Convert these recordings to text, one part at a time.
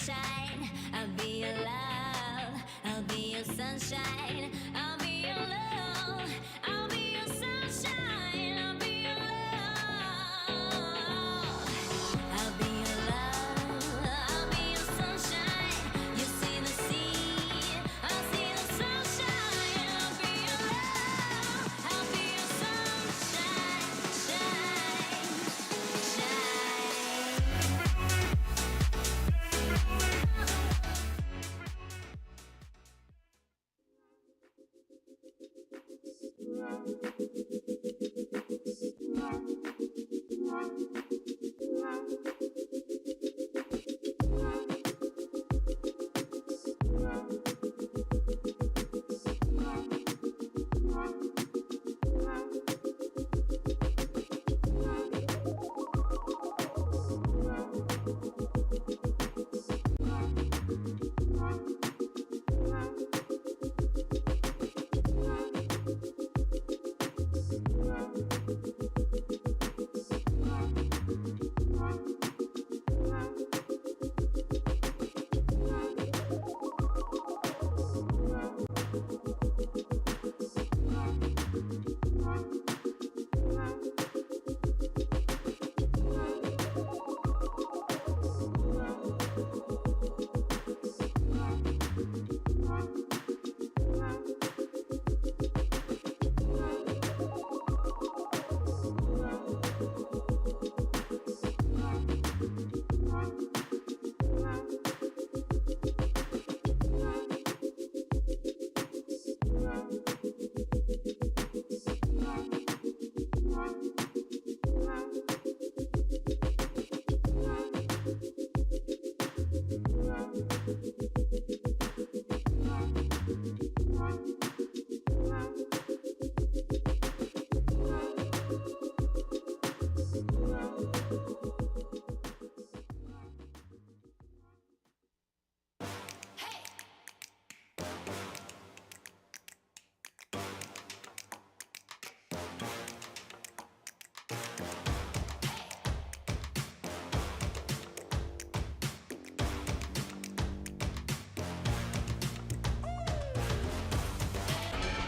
sunshine. I'll be your love. I'll be your sunshine. I'll be your love. I'll be your sunshine. I'll be your love. I'll be your love. I'll be your sunshine. You see the sea. I'll see the sunshine. I'll be your love. I'll be your sunshine. Shine, shine.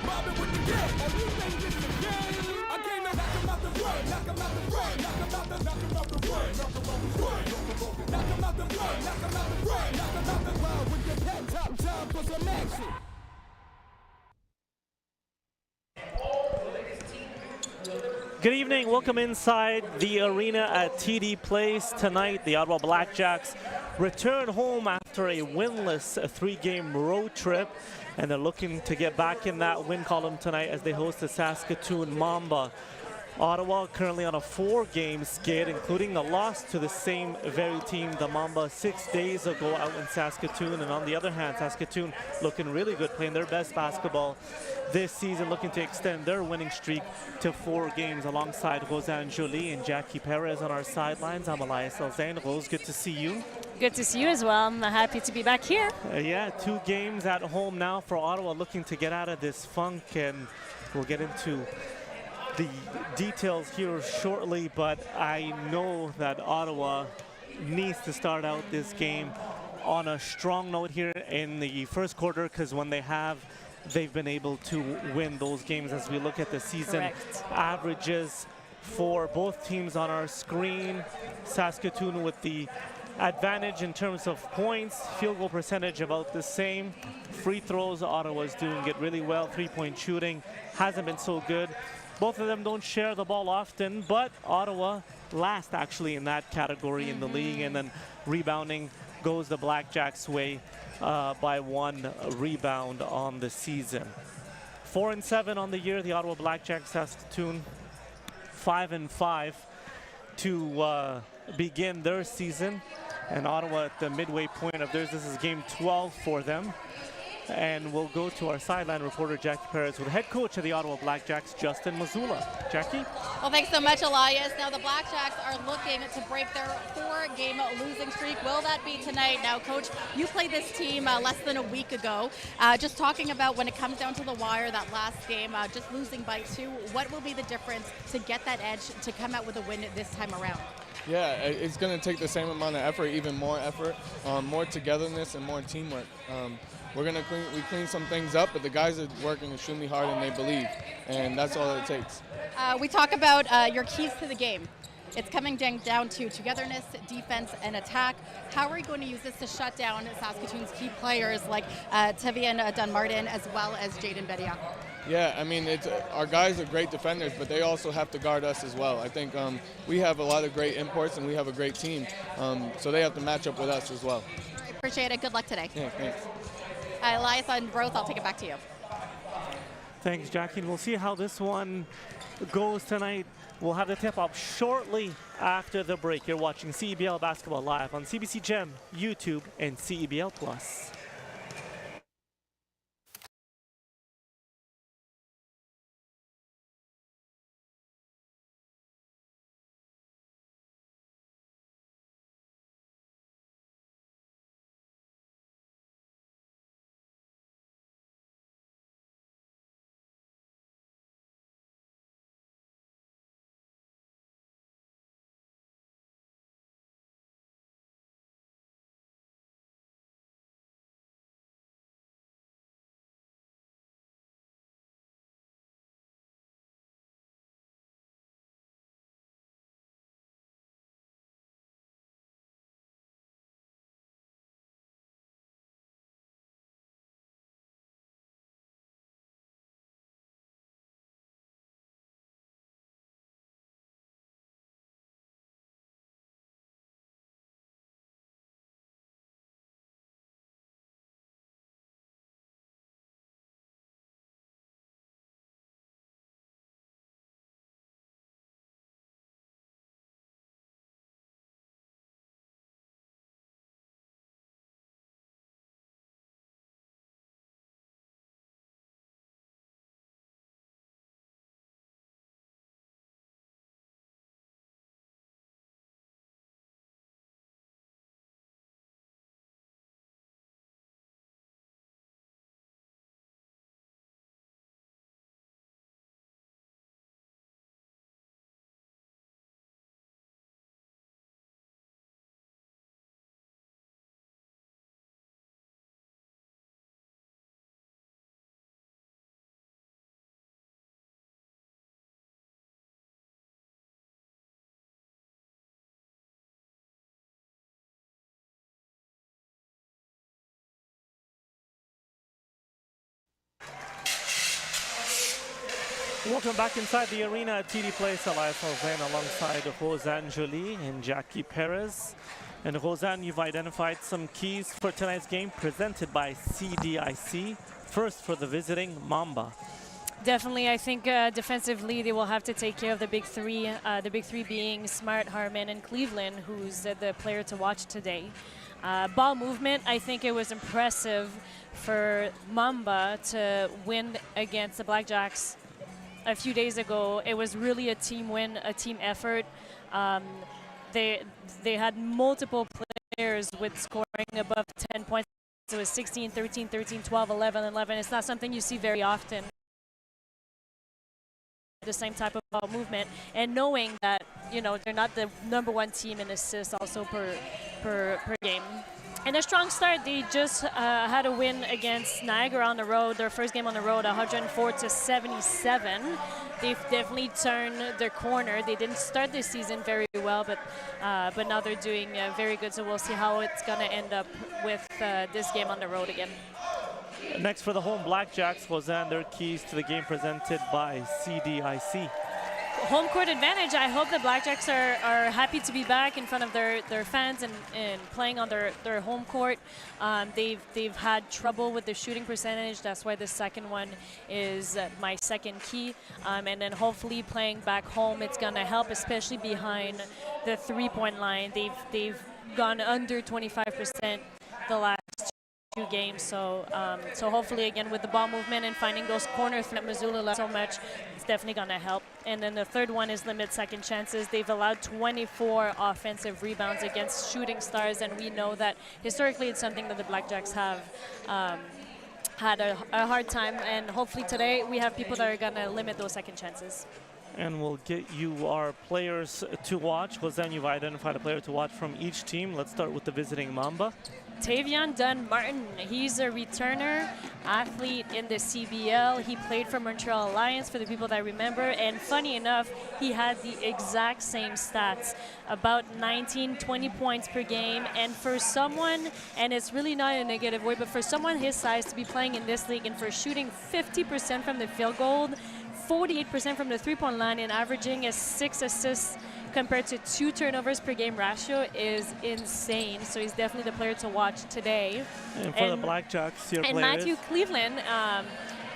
Mamba with the game. And we think this is a game. I came to knock him out the run, knock him out the run, knock him out the run, knock him out the run, knock him out the run, knock him out the run, knock him out the run, knock him out the run with your pep top time for some action. Good evening. Welcome inside the arena at TD Place. Tonight, the Ottawa BlackJacks return home after a winless three-game road trip, and they're looking to get back in that win column tonight as they host the Saskatoon Mamba. Ottawa currently on a four-game skid, including the loss to the same very team, the Mamba, 6 days ago out in Saskatoon. And on the other hand, Saskatoon looking really good, playing their best basketball this season, looking to extend their winning streak to 4 games alongside Rosanne Jolie and Jackie Perez on our sidelines. I'm Elias Elzane. Rose, good to see you. Good to see you as well. I'm happy to be back here. Yeah, 2 games at home now for Ottawa, looking to get out of this funk, and we'll get into the details here shortly, but I know that Ottawa needs to start out this game on a strong note here in the first quarter, because when they have, they've been able to win those games. As we look at the season averages for both teams on our screen, Saskatoon with the advantage in terms of points, field goal percentage about the same. Free throws, Ottawa's doing it really well. Three-point shooting hasn't been so good. Both of them don't share the ball often, but Ottawa last actually in that category in the league. And then rebounding goes the BlackJacks' way by 1 rebound on the season. 4-7 on the year, the Ottawa BlackJacks. Saskatoon 5-5 to begin their season. And Ottawa at the midway point of theirs. This is game 12 for them. And we'll go to our sideline reporter, Jackie Perez, with head coach of the Ottawa BlackJacks, Justin Mazzulla. Jackie? Well, thanks so much, Elias. Now, the BlackJacks are looking to break their 4-game losing streak. Will that be tonight? Now, Coach, you played this team less than a week ago. Just talking about when it comes down to the wire, that last game, just losing by 2, what will be the difference to get that edge to come out with a win this time around? Yeah, it's going to take the same amount of effort, even more effort, more togetherness, and more teamwork. We're going to clean some things up, but the guys are working extremely hard and they believe, and that's all it takes. We talk about your keys to the game. It's coming down to togetherness, defense, and attack. How are you going to use this to shut down Saskatoon's key players like Tavian Dunmartin as well as Jaden Bediako? Yeah, I mean, our guys are great defenders, but they also have to guard us as well. I think we have a lot of great imports and we have a great team, so they have to match up with us as well. I appreciate it. Good luck today. Yeah, thanks. Elias on Broth, I'll take it back to you. Thanks, Jackie. And we'll see how this one goes tonight. We'll have the tip-off shortly after the break. You're watching CEBL Basketball Live on CBC Gem, YouTube, and CEBL Plus. Welcome back inside the arena at TD Place. Elias Alzane alongside Rosanne Jolie and Jackie Perez. And Rosanne, you've identified some keys for tonight's game presented by CDIC. First for the visiting Mamba. Definitely, I think defensively they will have to take care of the big three. The big three being Smart, Harman, and Cleveland, who's the player to watch today. Ball movement, I think it was impressive for Mamba to win against the BlackJacks a few days ago. It was really a team win, a team effort. They had multiple players with scoring above 10 points. It was 16, 13, 13, 12, 11, 11. It's not something you see very often. The same type of ball movement, and knowing that, you know, they're not the #1 team in assists also per game. And a strong start. They just had a win against Niagara on the road, their first game on the road, 104-77. They've definitely turned their corner. They didn't start this season very well, but now they're doing very good. So we'll see how it's going to end up with this game on the road again. Next for the home BlackJacks, Rosanne, their keys to the game presented by CDIC. Home court advantage. I hope the BlackJacks are happy to be back in front of their fans and playing on their home court. They've had trouble with the shooting percentage. That's why the second one is my second key. And then hopefully playing back home, it's gonna help, especially behind the three-point line. They've gone under 25% the last two games, so hopefully again with the ball movement and finding those corners that Missoula left so much, it's definitely going to help. And then the third one is limit second chances. They've allowed 24 offensive rebounds against shooting stars, and we know that historically it's something that the BlackJacks have had a hard time, and hopefully today we have people that are going to limit those second chances. And we'll get you our players to watch, because then you've identified a player to watch from each team. Let's start with the visiting Mamba. Tavion Dunn-Martin, he's a returner athlete in the CBL. He played for Montreal Alliance, for the people that remember, and funny enough, he had the exact same stats, about 19, 20 points per game. And for someone, and it's really not in a negative way, but for someone his size to be playing in this league and for shooting 50% from the field goal, 48% from the three-point line, and averaging a 6 assists compared to 2 turnovers per game ratio is insane. So he's definitely the player to watch today. And for the BlackJacks, your and player Matthew is? Cleveland,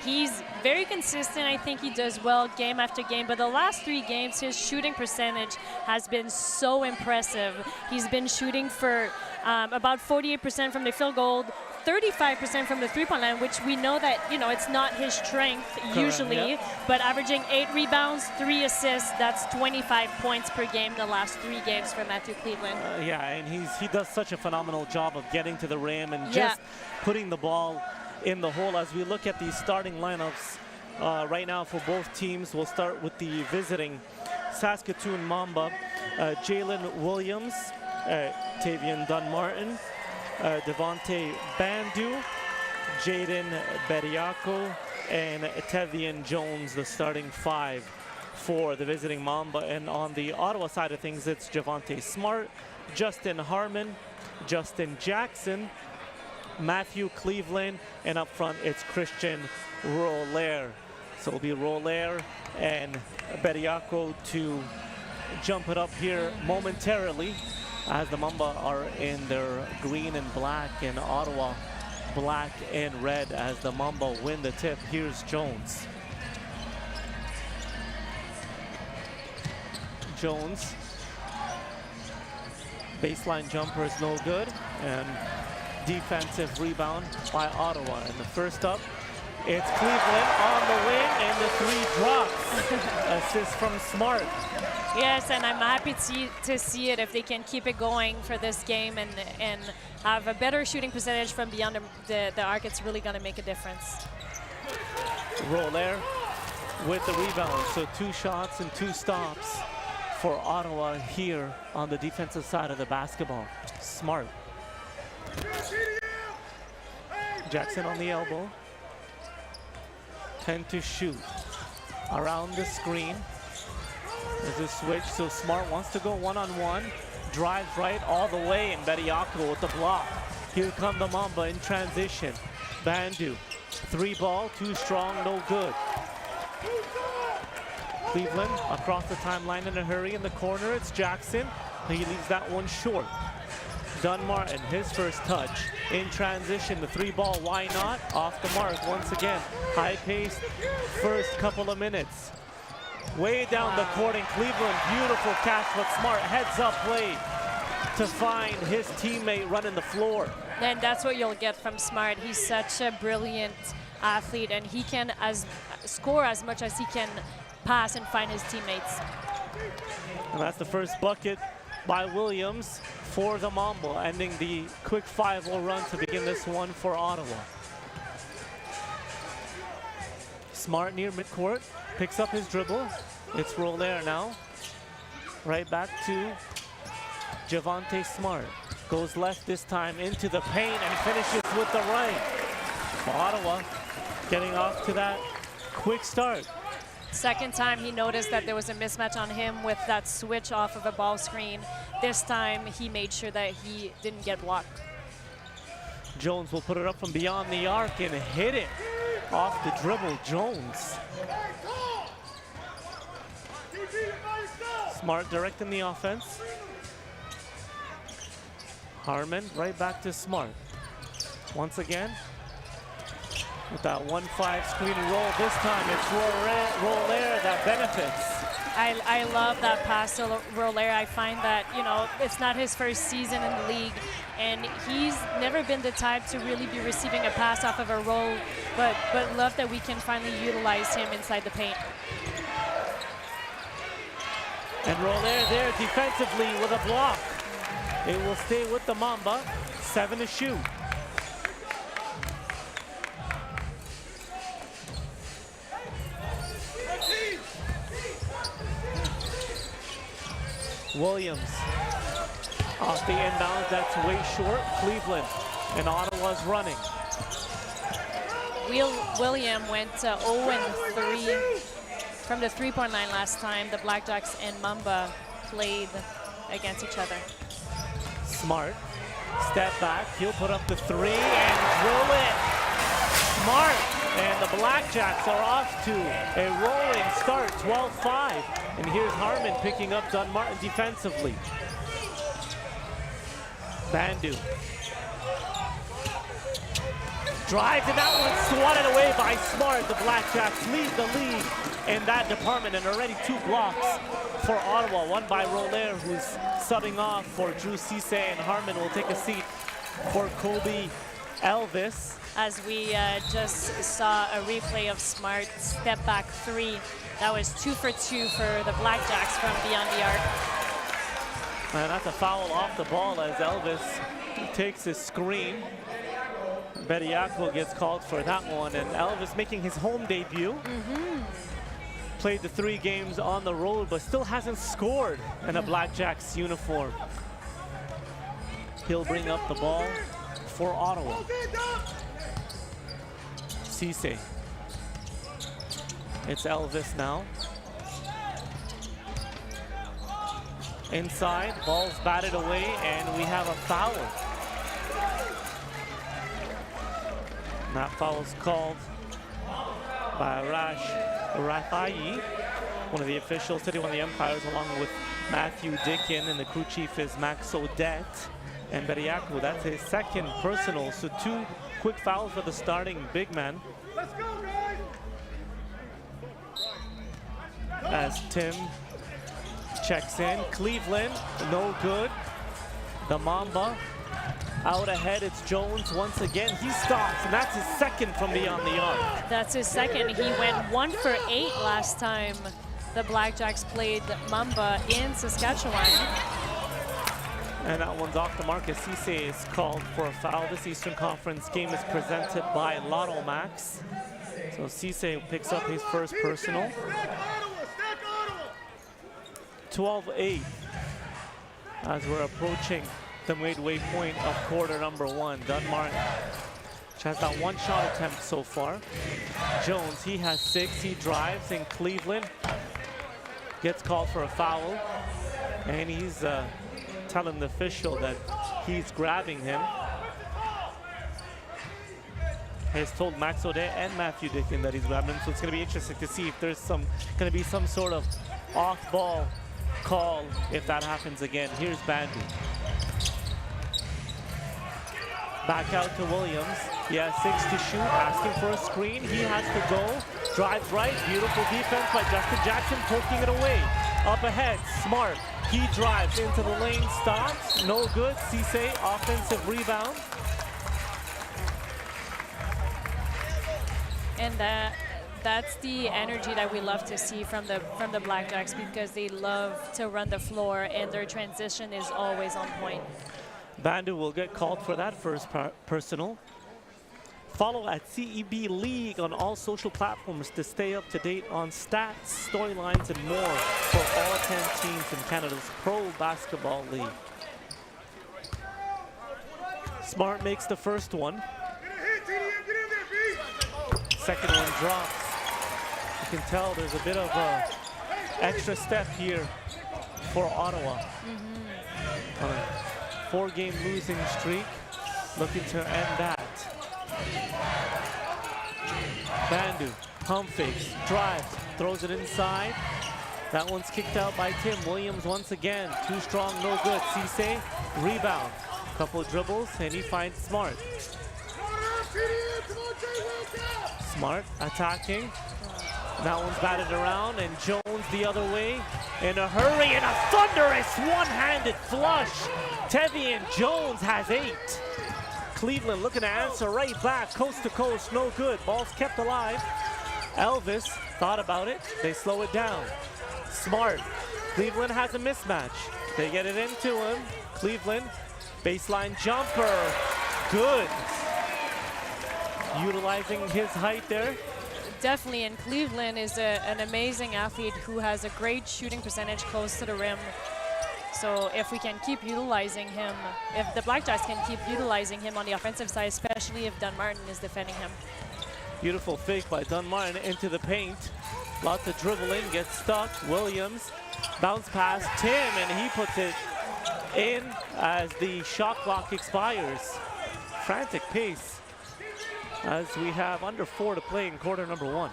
he's very consistent. I think he does well game after game. But the last 3 games, his shooting percentage has been so impressive. He's been shooting for about 48% from the field goal, 35% from the three-point line, which we know that, you know, it's not his strength usually, but averaging 8 rebounds, 3 assists, that's 25 points per game the last 3 games for Matthew Cleveland. Yeah, and he does such a phenomenal job of getting to the rim and just putting the ball in the hole. As we look at these starting lineups right now for both teams, we'll start with the visiting Saskatoon Mamba. Jalen Williams, Tavion Dunn-Martin, Devontae Bandu, Jaden Bediako, and Tevian Jones, the starting 5 for the visiting Mamba. And on the Ottawa side of things, it's Javonte Smart, Justin Harmon, Justin Jackson, Matthew Cleveland, and up front it's Christian Roller. So it'll be Roller and Bediako to jump it up here momentarily, as the Mamba are in their green and black, and Ottawa black and red as the Mamba win the tip. Here's Jones. Jones, baseline jumper is no good, and defensive rebound by Ottawa. And the first up, it's Cleveland on the wing, and the 3 drops. Assist from Smart. Yes, and I'm happy to see it if they can keep it going for this game and have a better shooting percentage from beyond the arc. It's really going to make a difference. Roller with the rebound. So 2 shots and 2 stops for Ottawa here on the defensive side of the basketball. Smart. Jackson on the elbow. 10 to shoot. Around the screen. There's a switch, so Smart wants to go one-on-one. Drives right all the way, and Bediako with the block. Here come the Mamba in transition. Bandu, 3 ball, too strong, no good. Cleveland across the timeline in a hurry in the corner. It's Jackson. He leaves that one short. Dunn-Martin, his first touch. In transition, the 3 ball, why not? Off the mark once again. High-paced first couple of minutes. Way down the court in Cleveland, beautiful catch, but Smart heads up play to find his teammate running the floor. And that's what you'll get from Smart. He's such a brilliant athlete, and he can score as much as he can pass and find his teammates. And that's the first bucket by Williams for the Mamba, ending the quick 5-0 run to begin this one for Ottawa. Smart near midcourt, picks up his dribble. It's Roller now. Right back to Javonte Smart. Goes left this time into the paint and finishes with the right. Ottawa getting off to that quick start. Second time he noticed that there was a mismatch on him with that switch off of a ball screen. This time he made sure that he didn't get blocked. Jones will put it up from beyond the arc and hit it off the dribble. Jones. Smart directing the offense. Harmon right back to Smart. Once again, with that 1-5 screen and roll. This time it's Roller that benefits. I love that pass to Roller. I find that, you know, it's not his first season in the league, and he's never been the type to really be receiving a pass off of a roll, but love that we can finally utilize him inside the paint. And Roller there defensively with a block. It will stay with the Mamba. 7 to shoot. Williams off the inbound, that's way short. Cleveland and Ottawa's running. William went 0-3 from the three-point line last time the BlackJacks and Mamba played against each other. Smart, step back, he'll put up the three and drill it. Smart, and the BlackJacks are off to a rolling start, 12-5. And here's Harmon picking up Dunmartin defensively. Bandu. Drives, and that one swatted away by Smart. The BlackJacks lead the league in that department, and already 2 blocks for Ottawa. One by Roller, who's subbing off for Drew Cisse, and Harmon will take a seat for Kobe Elvis. As we just saw a replay of Smart step back 3. That was 2 for 2 for the BlackJacks from beyond the arc. And that's a foul off the ball as Elvis takes his screen. Bediako gets called for that one, and Elvis making his home debut. Played the 3 games on the road, but still hasn't scored in a BlackJacks uniform. He'll bring up the ball for Ottawa. Cisse. It's Elvis now. Inside, ball's batted away, and we have a foul. And that foul's called by Rafai, one of the officials sitting on the umpires, along with Matthew Dickin, and the crew chief is Max Odette. And Bediako, that's his 2nd personal, so 2 quick fouls for the starting big man. Let's go, guys! As Tim checks in. Cleveland, no good. The Mamba out ahead, it's Jones once again. He stops, and that's his 2nd from beyond the arc. That's his 2nd. He went 1 for 8 last time the BlackJacks played Mamba in Saskatchewan. And that one's off the mark as Cisse is called for a foul. This Eastern Conference game is presented by Lotto Max. So Cisse picks up his first personal. 12-8 as we're approaching the midway point of quarter number 1. Dunmartin has that 1 shot attempt so far. Jones, he has 6. He drives, and Cleveland gets called for a foul. And he's telling the official that he's grabbing him. Has told Max Odette and Matthew Dickin that he's grabbing him. So it's going to be interesting to see if there's going to be some sort of off-ball call if that happens again. Here's Bandu. Back out to Williams. He has 6 to shoot, asking for a screen. He has to go. Drives right. Beautiful defense by Justin Jackson, poking it away. Up ahead, Smart. He drives into the lane, stops. No good. Cisse, offensive rebound. And that's the energy that we love to see from the BlackJacks, because they love to run the floor and their transition is always on point. Bandu will get called for that first personal. Follow at CEB League on all social platforms to stay up to date on stats, storylines, and more for all 10 teams in Canada's Pro Basketball League. Smart makes the first one. Second one drops. You can tell there's a bit of a extra step here for Ottawa. On a 4-game losing streak, looking to end that. Bandu, pump fakes, drives, throws it inside. That one's kicked out by Tim. Williams once again, too strong, no good. Cisse, rebound, couple of dribbles, and he finds Smart. Smart attacking. That one's batted around, and Jones the other way in a hurry, and a thunderous one-handed flush. Tevian Jones has 8. Cleveland looking to answer right back, coast to coast, no good. Ball's kept alive. Elvis thought about it. They slow it down. Smart. Cleveland has a mismatch. They get it into him. Cleveland, baseline jumper. Good. Utilizing his height there. Definitely, and Cleveland is an amazing athlete who has a great shooting percentage close to the rim. So if we can keep utilizing him, if the BlackJacks can keep utilizing him on the offensive side, especially if Dunmartin is defending him. Beautiful fake by Dunmartin into the paint. Lots of dribbling, gets stuck. Williams, bounce pass, Tim, and he puts it in as the shot clock expires. Frantic pace as we have under 4 to play in quarter number 1.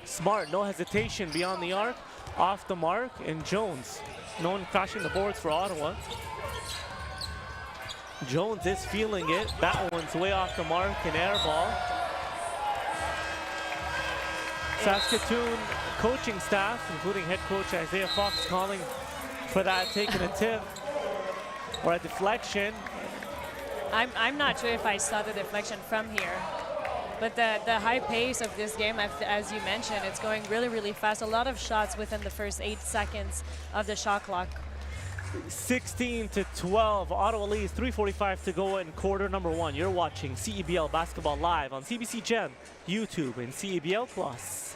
Smart, no hesitation beyond the arc, off the mark, and Jones. No one crashing the boards for Ottawa. Jones is feeling it. That one's way off the mark, an air ball. Saskatoon coaching staff, including head coach Isaiah Fox, calling for that, taking a tip or a deflection. I'm not sure if I saw the deflection from here, but the high pace of this game, as you mentioned, it's going really, really fast. A lot of shots within the first 8 seconds of the shot clock. 16 to 12, Ottawa leads, 3:45 to go in quarter number 1. You're watching CEBL Basketball live on CBC Gem, YouTube, and CEBL Plus.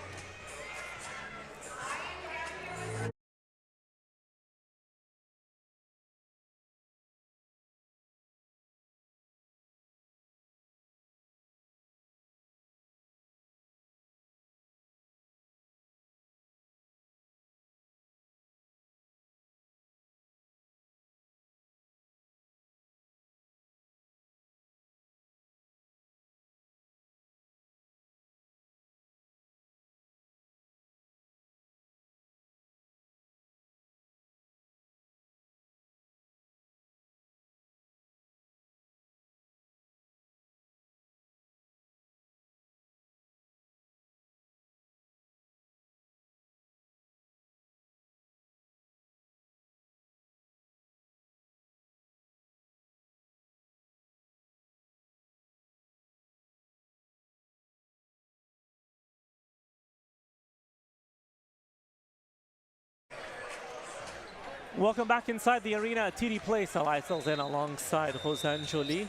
Welcome back inside the arena at TD Place. Alaisels in alongside Rosanne Jolie.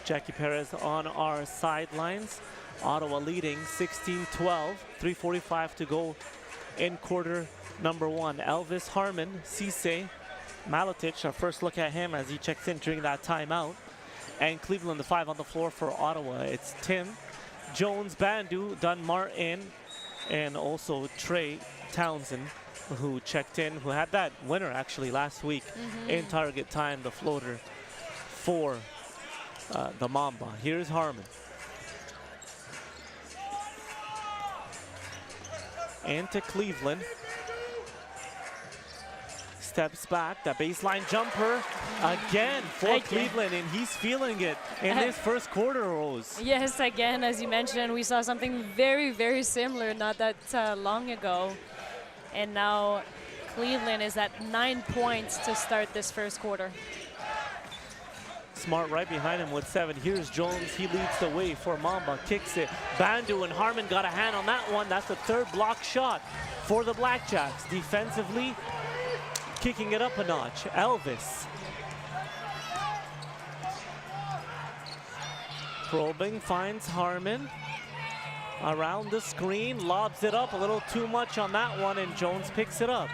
Jackie Perez on our sidelines. Ottawa leading 16-12. 3:45 to go in quarter number 1. Elvis Harmon, Cisse, Maletich, our first look at him as he checks in during that timeout. And Cleveland, the 5 on the floor for Ottawa. It's Tim, Jones, Bandu, Dunmartin, and also Trey Townsend, who checked in, who had that winner actually last week in target time, the floater for the Mamba. Here's Harmon. Into Cleveland. Steps back, the baseline jumper again for Cleveland, and he's feeling it in this first quarter, Rose. Yes, again, as you mentioned, we saw something very, very similar not that long ago. And now Cleveland is at 9 points to start this first quarter. Smart right behind him with 7. Here's Jones. He leads the way for Mamba. Kicks it. Bandu and Harmon got a hand on that one. That's the 3rd block shot for the BlackJacks. Defensively, kicking it up a notch. Elvis. Probing, finds Harmon. Around the screen, lobs it up a little too much on that one, and Jones picks it up.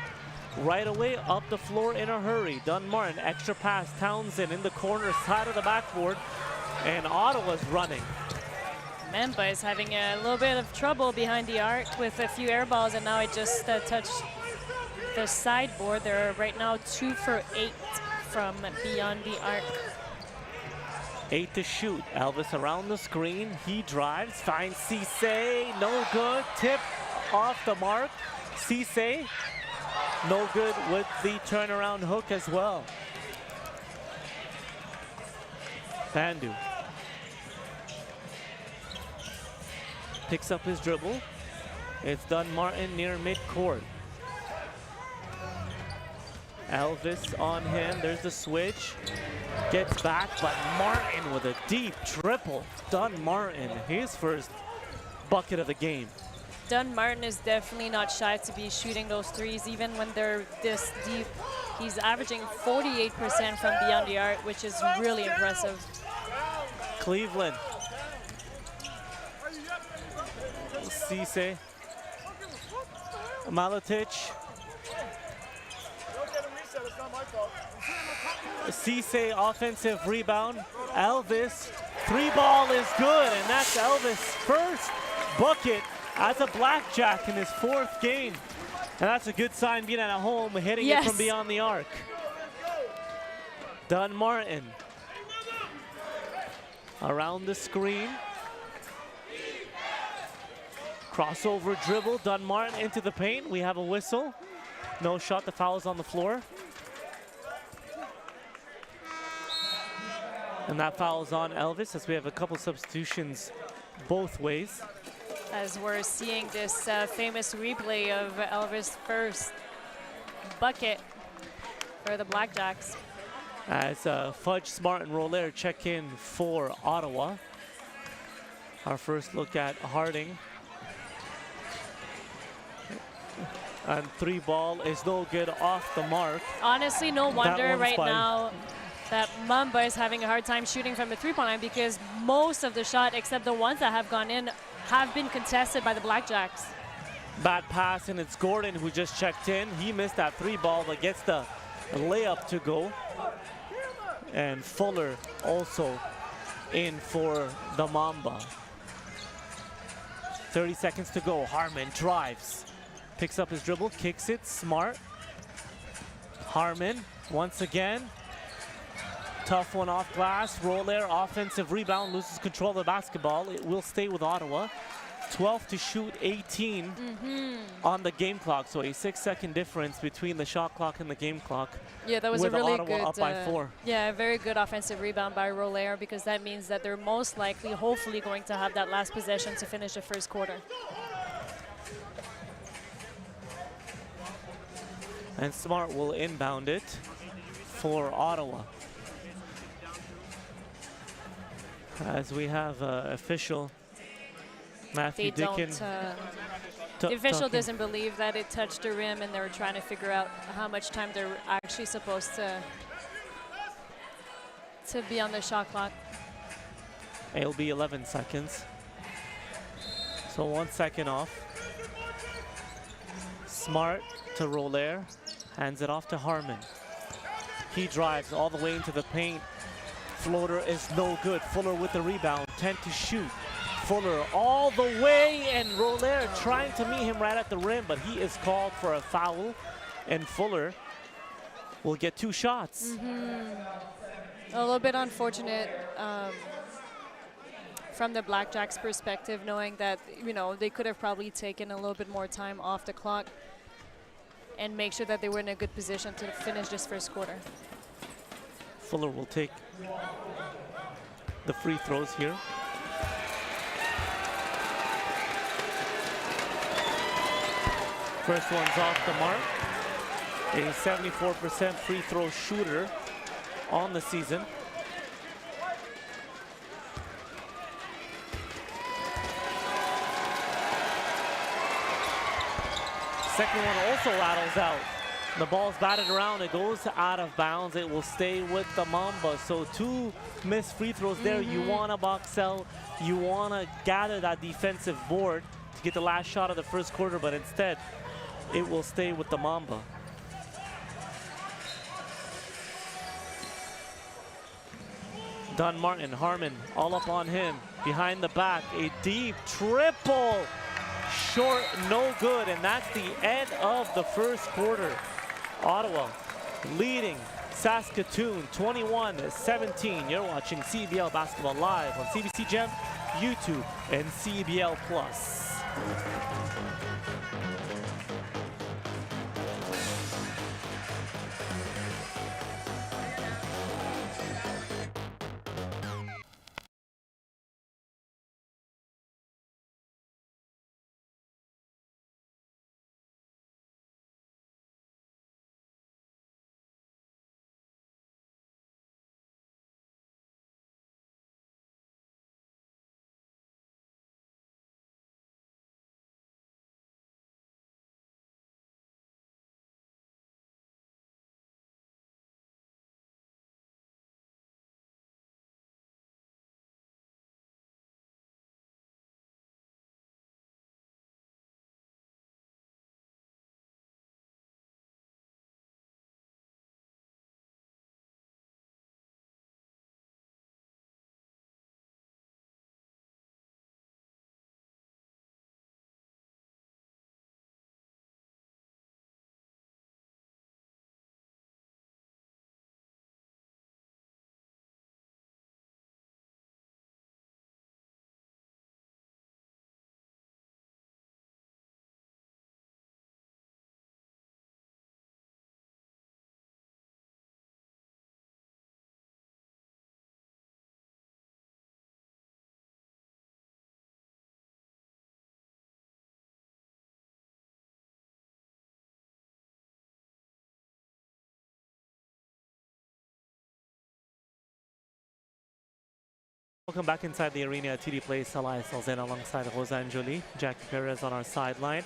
Right away, up the floor in a hurry. Dunmartin, extra pass, Townsend in the corner side of the backboard, and Ottawa's running. Mamba is having a little bit of trouble behind the arc with a few air balls, and now it just touched the sideboard. They're right now 2 for 8 from beyond the arc. 8 to shoot. Elvis around the screen. He drives, finds Cisse. No good. Tip off the mark. Cisse, no good with the turnaround hook as well. Bandu picks up his dribble. It's Dunmartin near midcourt. Elvis on him. There's the switch. Gets back, but Martin with a deep triple. Dunmartin, his first bucket of the game. Dunmartin is definitely not shy to be shooting those threes, even when they're this deep. He's averaging 48% from beyond the arc, which is really impressive. Cleveland. Cisse. Maletich. Cisse offensive rebound. Elvis, 3-ball is good, and that's Elvis' first bucket as a Blackjack in his 4th game. And that's a good sign being at home, hitting it from beyond the arc. Dunmartin around the screen. Crossover dribble, Dunmartin into the paint. We have a whistle. No shot, the foul is on the floor. And that foul is on Elvis as we have a couple substitutions both ways. As we're seeing this famous replay of Elvis' first bucket for the Blackjacks. As Fudge, Smart, and Roller check in for Ottawa. Our first look at Harding. And 3-ball is no good off the mark. Honestly, no wonder right by now that Mamba is having a hard time shooting from the 3-point line, because most of the shot, except the ones that have gone in, have been contested by the Blackjacks. Bad pass, and it's Gordon who just checked in. He missed that 3-ball, but gets the layup to go. And Fuller also in for the Mamba. 30 seconds to go. Harmon drives, picks up his dribble, kicks it, Smart. Harmon once again. Tough one off glass. Roller offensive rebound, loses control of the basketball. It will stay with Ottawa. 12 to shoot, 18 on the game clock. So a 6-second difference between the shot clock and the game clock. Yeah, that was with a really Ottawa good, up by 4. Yeah, a very good offensive rebound by Roller, because that means that they're most likely, hopefully, going to have that last possession to finish the first quarter. And Smart will inbound it for Ottawa. As we have official Matthew They don't. Dickin. The official doesn't believe that it touched the rim, and they're trying to figure out how much time they're actually supposed to be on the shot clock. It'll be 11 seconds. So 1 second off. Smart to Roller, hands it off to Harmon. He drives all the way into the paint. Floater is no good. Fuller with the rebound, 10 to shoot. Fuller all the way, and Roller trying to meet him right at the rim, but he is called for a foul, and Fuller will get 2 shots. A little bit unfortunate from the Blackjacks' perspective, knowing that, you know, they could have probably taken a little bit more time off the clock and make sure that they were in a good position to finish this first quarter. Fuller will take the free throws here. First one's off the mark. A 74% free throw shooter on the season. Second one also rattles out. The ball's batted around, it goes out of bounds. It will stay with the Mamba. So 2 missed free throws there. You want to box out, you want to gather that defensive board to get the last shot of the first quarter, but instead, it will stay with the Mamba. Dunmartin, Harmon, all up on him. Behind the back, a deep triple. Short, no good, and that's the end of the first quarter. Ottawa leading Saskatoon 21-17. You're watching CEBL Basketball live on CBC Gem, YouTube, and CEBL Plus. Welcome back inside the arena. TD Place, Elias Alzen alongside Rosanne Jolie, Jackie Perez on our sideline.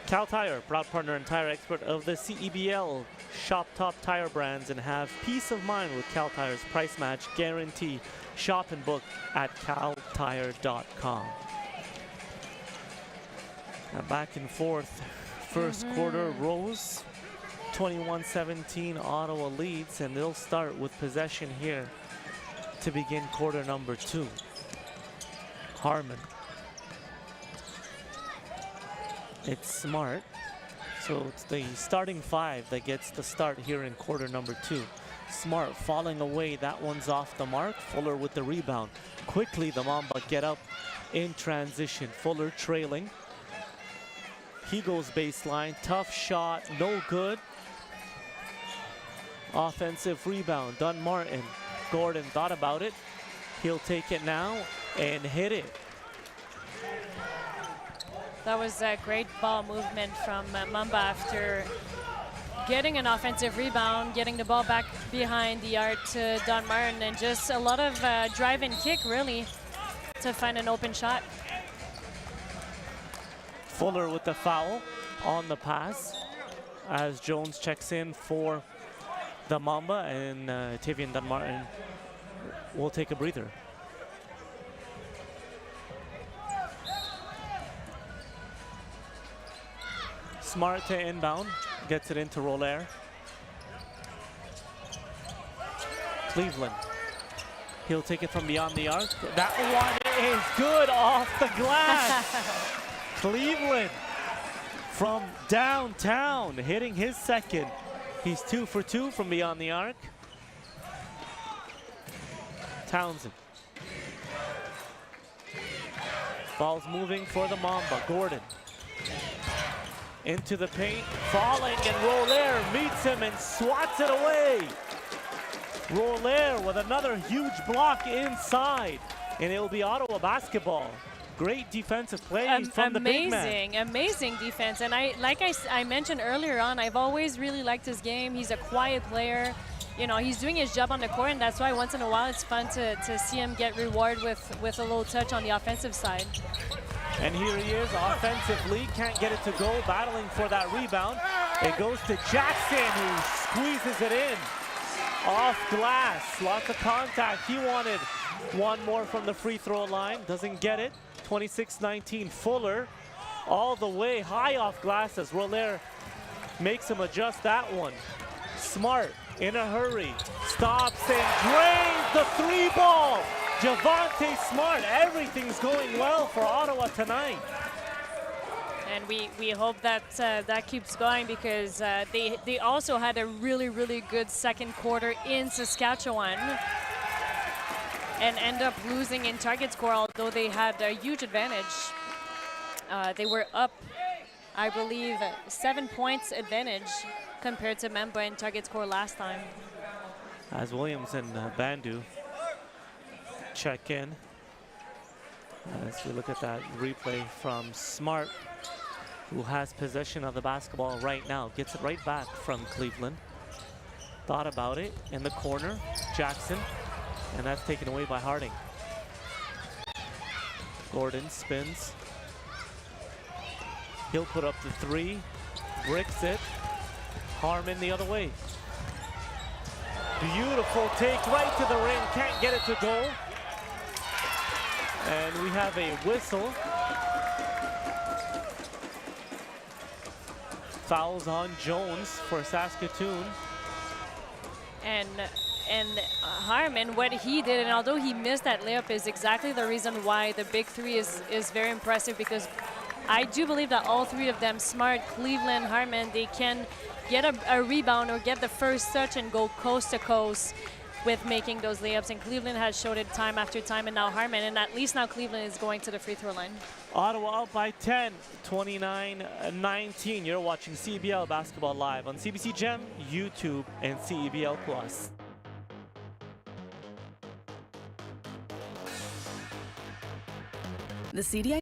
Cal Tire, proud partner and tire expert of the CEBL. Shop top tire brands and have peace of mind with Cal Tire's price match guarantee. Shop and book at caltire.com. Back and forth. First quarter Rose. 21-17 Ottawa leads, and they'll start with possession here to begin quarter number 2. Harmon. It's Smart. So it's the starting 5 that gets the start here in quarter number 2. Smart falling away. That one's off the mark. Fuller with the rebound. Quickly the Mamba get up in transition. Fuller trailing. He goes baseline. Tough shot. No good. Offensive rebound. Dunmartin. Gordon thought about it. He'll take it now and hit it. That was a great ball movement from Mamba after getting an offensive rebound, getting the ball back behind the arc to Dunmartin, and just a lot of drive and kick, really, to find an open shot. Fuller with the foul on the pass as Jones checks in for the Mamba, and Tavian Dunmartin will take a breather. Smart to inbound, gets it into Roller. Cleveland. He'll take it from beyond the arc. That one is good off the glass. Cleveland from downtown hitting his second. He's 2 for 2 from beyond the arc. Townsend. Ball's moving for the Mamba. Gordon. Into the paint, falling, and Roller meets him and swats it away. Roller with another huge block inside, and it'll be Ottawa basketball. Great defensive play from the big man. Amazing defense. And like I mentioned earlier on, I've always really liked his game. He's a quiet player. You know, he's doing his job on the court, and that's why once in a while it's fun to see him get rewarded with a little touch on the offensive side. And here he is offensively, can't get it to go, battling for that rebound. It goes to Jackson, who squeezes it in. Off glass, lots of contact. He wanted one more from the free throw line, doesn't get it. 26-19, Fuller all the way high off glass as Roller makes him adjust that one. Smart in a hurry, stops and drains the 3-ball. Javante Smart, everything's going well for Ottawa tonight. And we hope that that keeps going, because they also had a really good second quarter in Saskatchewan and end up losing in target score, although they had a huge advantage. They were up, I believe, 7 points advantage compared to Mamba in target score last time. As Williams and Bandu check in, as we look at that replay from Smart, who has possession of the basketball right now, gets it right back from Cleveland. Thought about it in the corner, Jackson, and that's taken away by Harding. Gordon spins. He'll put up the 3, bricks it. Harmon the other way. Beautiful take right to the ring, can't get it to go. And we have a whistle. Fouls on Jones for Saskatoon. And Harmon, what he did, and although he missed that layup, is exactly the reason why the big 3 is very impressive, because I do believe that all 3 of them, Smart, Cleveland, Harmon, they can get a rebound or get the first touch and go coast to coast with making those layups, and Cleveland has showed it time after time, and now Harmon, and at least now Cleveland is going to the free throw line. Ottawa up by 10, 29-19. You're watching CEBL Basketball Live on CBC Gem, YouTube, and CEBL Plus. The CDI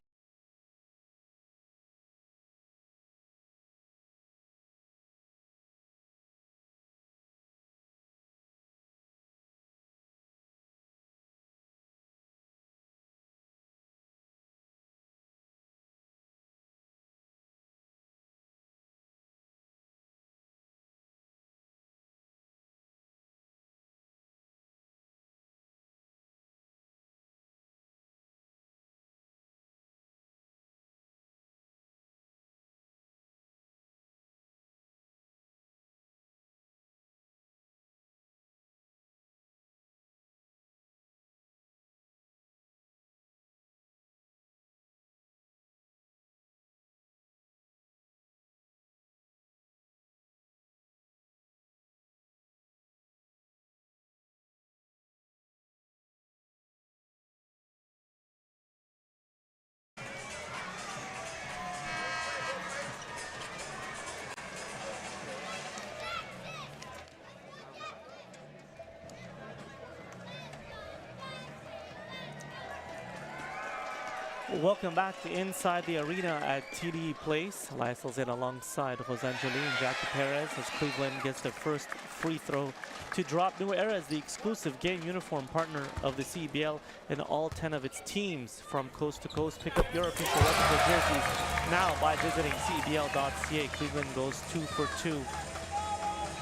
Welcome back to Inside the Arena at TD Place. Lysel's in alongside Rosanjoli and Jackie Perez as Cleveland gets their first free throw to drop. New Era is the exclusive game uniform partner of the CEBL in all 10 of its teams from coast to coast. Pick up your official replica jerseys now by visiting CEBL.ca. Cleveland goes 2 for 2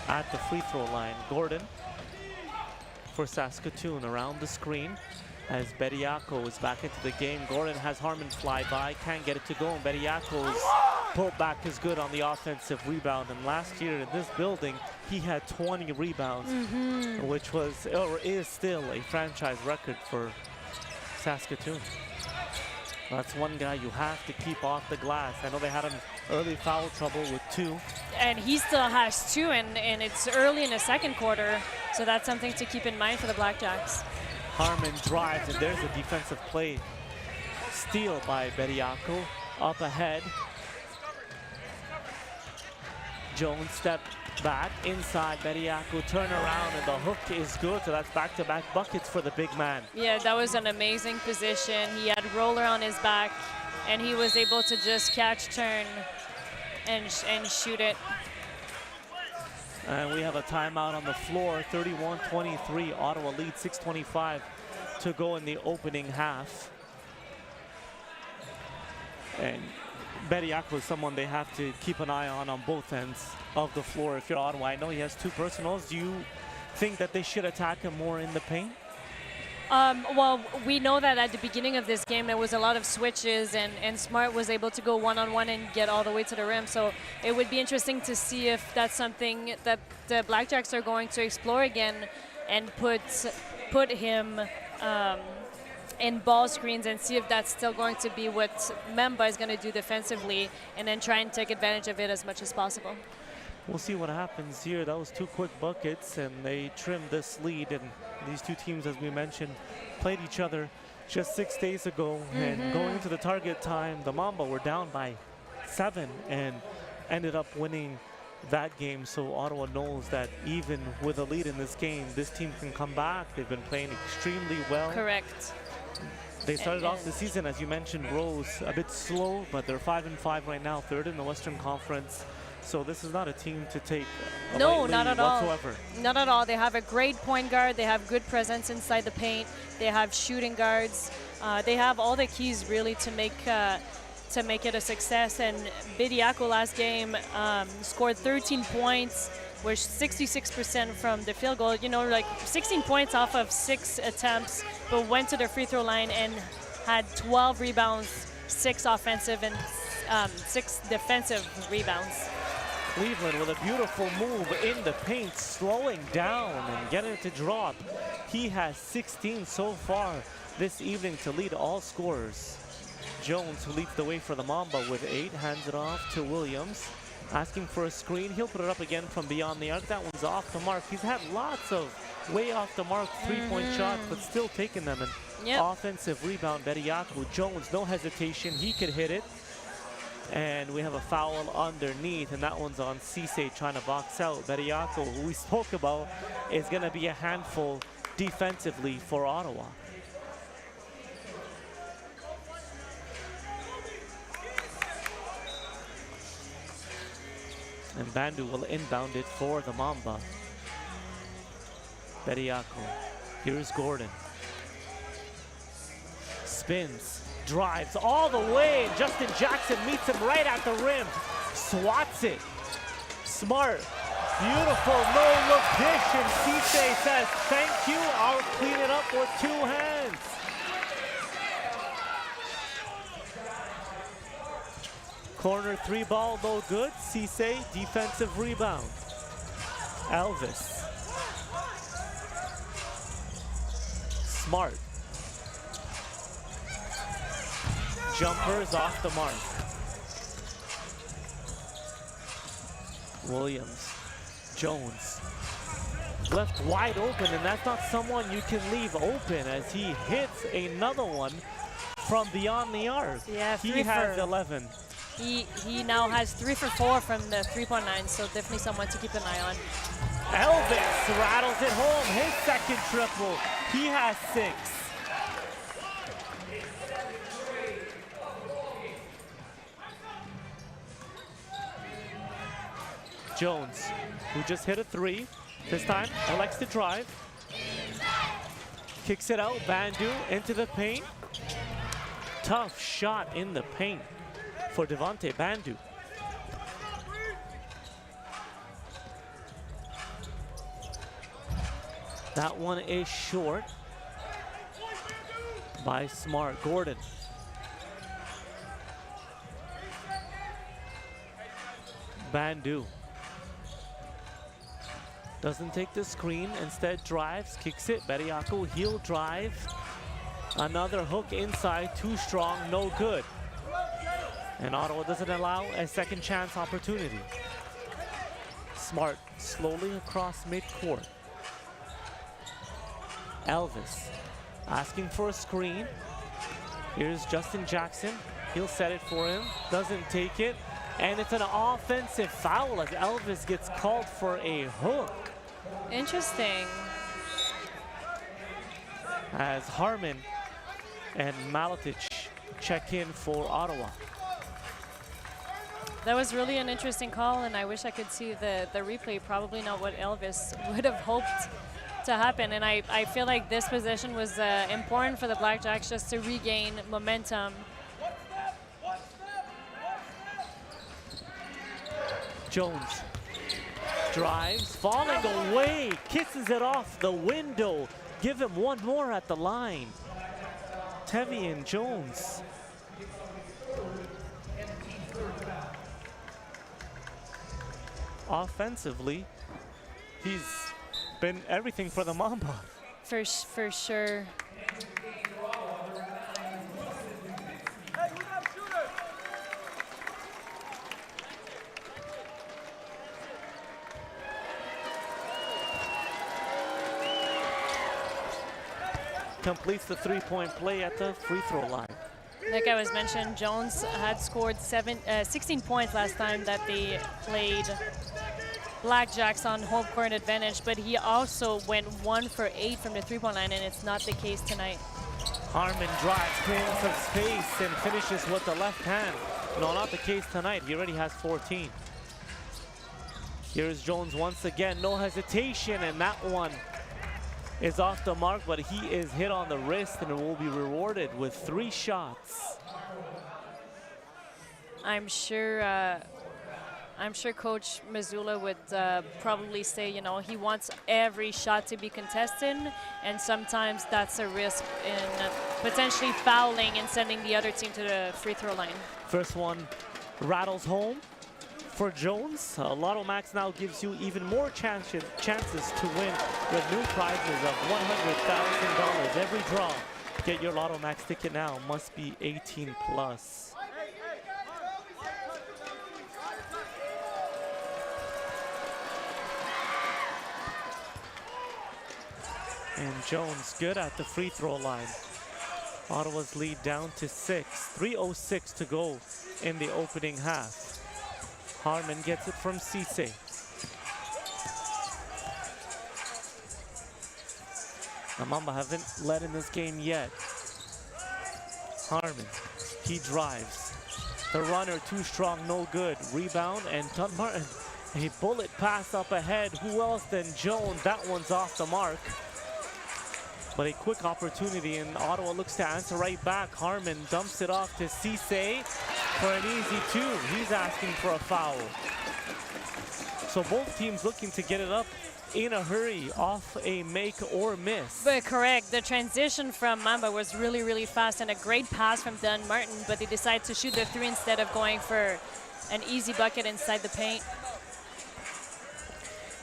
at the free throw line. Gordon for Saskatoon around the screen as Bediako is back into the game. Gordon has Harmon fly by, can't get it to go, and Bediako's pull back is good on the offensive rebound. And last year in this building, he had 20 rebounds, which was or is still a franchise record for Saskatoon. That's one guy you have to keep off the glass. I know they had him early foul trouble with 2. And he still has 2, and it's early in the second quarter, so that's something to keep in mind for the BlackJacks. Harmon drives, and there's a defensive play. Steal by Bediako. Up ahead. Jones step back inside Bediako. Turn around, and the hook is good. So that's back-to-back buckets for the big man. Yeah, that was an amazing position. He had roller on his back, and he was able to just catch, turn, and shoot it. And we have a timeout on the floor. 31-23. Ottawa lead, 6:25 to go in the opening half. And Bediako is someone they have to keep an eye on both ends of the floor. If you're Ottawa, I know he has 2 personals. Do you think that they should attack him more in the paint? Well, we know that at the beginning of this game, there was a lot of switches, and Smart was able to go one-on-one and get all the way to the rim. So it would be interesting to see if that's something that the BlackJacks are going to explore again and put him in ball screens and see if that's still going to be what Mamba is going to do defensively, and then try and take advantage of it as much as possible. We'll see what happens here. That was 2 quick buckets, and they trimmed this lead. And these 2 teams, as we mentioned, played each other just 6 days ago. And going into the target time, the Mamba were down by 7 and ended up winning that game. So Ottawa knows that even with a lead in this game, this team can come back. They've been playing extremely well. Correct. They started off the season, as you mentioned, Rose, a bit slow, but they're 5-5 right now, 3rd in the Western Conference. So this is not a team to take No, not at all. whatsoever. Not at all. They have a great point guard. They have good presence inside the paint. They have shooting guards. They have all the keys really to make it a success. And Bediako last game scored 13 points, with 66% from the field goal. You know, like 16 points off of 6 attempts, but went to the free throw line and had 12 rebounds, 6 offensive and 6 defensive rebounds. Cleveland with a beautiful move in the paint, slowing down and getting it to drop. He has 16 so far this evening to lead all scorers. Jones, who leads the way for the Mamba with 8, hands it off to Williams. Asking for a screen. He'll put it up again from beyond the arc. That one's off the mark. He's had lots of way off the mark 3-point shots, but still taking them. And offensive rebound, Bediako. Jones, no hesitation. He could hit it. And we have a foul underneath, and that one's on Cisse trying to box out. Bediako, who we spoke about, is going to be a handful defensively for Ottawa. And Bandu will inbound it for the Mamba. Bediako. Here's Gordon. Spins. Drives all the way. Justin Jackson meets him right at the rim. Swats it. Smart. Beautiful no-look dish. And Cisse says, thank you. I'll clean it up with 2 hands. Corner 3 ball, no good. Cisse, defensive rebound. Elvis. Smart. Jumpers off the mark. Williams. Jones. Left wide open, and that's not someone you can leave open as he hits another one from beyond the arc. Yeah, he has 11. He now has 3 for 4 from the 3-point line, so definitely someone to keep an eye on. Elvis rattles it home, his second triple. He has 6. Jones, who just hit a 3. This time, elects to drive. Kicks it out, Bandu into the paint. Tough shot in the paint for Devontae Bandu. That one is short by Smart. Gordon. Bandu doesn't take the screen, instead drives, kicks it. Bediako, heel drive. Another hook inside, too strong, no good. And Ottawa doesn't allow a second chance opportunity. Smart slowly across midcourt. Elvis asking for a screen. Here's Justin Jackson. He'll set it for him, doesn't take it. And it's an offensive foul as Elvis gets called for a hook. Interesting. As Harmon and Malatic check in for Ottawa. That was really an interesting call, and I wish I could see the replay. Probably not what Elvis would have hoped to happen. And I feel like this possession was important for the BlackJacks just to regain momentum. Jones drives, falling away, kisses it off the window. Give him one more at the line. Tevian Jones. Offensively, he's been everything for the Mamba. For sure. Completes the three-point play at the free throw line. Like I was mentioned, Jones had scored 16 points last time that they played BlackJacks on home court advantage, but he also went 1 for 8 from the three-point line, and it's not the case tonight. Harmon drives, creating some space, and finishes with the left hand. No, not the case tonight. He already has 14. Here's Jones once again, no hesitation, and that one is off the mark, but he is hit on the wrist and will be rewarded with 3 shots. I'm sure Coach Missoula would probably say, you know, he wants every shot to be contested, and sometimes that's a risk in potentially fouling and sending the other team to the free throw line. First one rattles home for Jones. Lotto Max now gives you even more chances to win with new prizes of $100,000 every draw. Get your Lotto Max ticket now. Must be 18 plus. And Jones good at the free throw line. Ottawa's lead down to 6. 3:06 to go in the opening half. Harmon gets it from Cisse. The Mamba haven't led in this game yet. Harmon, he drives. The runner too strong, no good. Rebound, and Dunmartin, a bullet pass up ahead. Who else than Jones? That one's off the mark. But a quick opportunity, and Ottawa looks to answer right back. Harmon dumps it off to Cisse for an easy 2. He's asking for a foul. So both teams looking to get it up in a hurry off a make or miss. But correct, the transition from Mamba was really, really fast, and a great pass from Dunmartin, but they decided to shoot their 3 instead of going for an easy bucket inside the paint.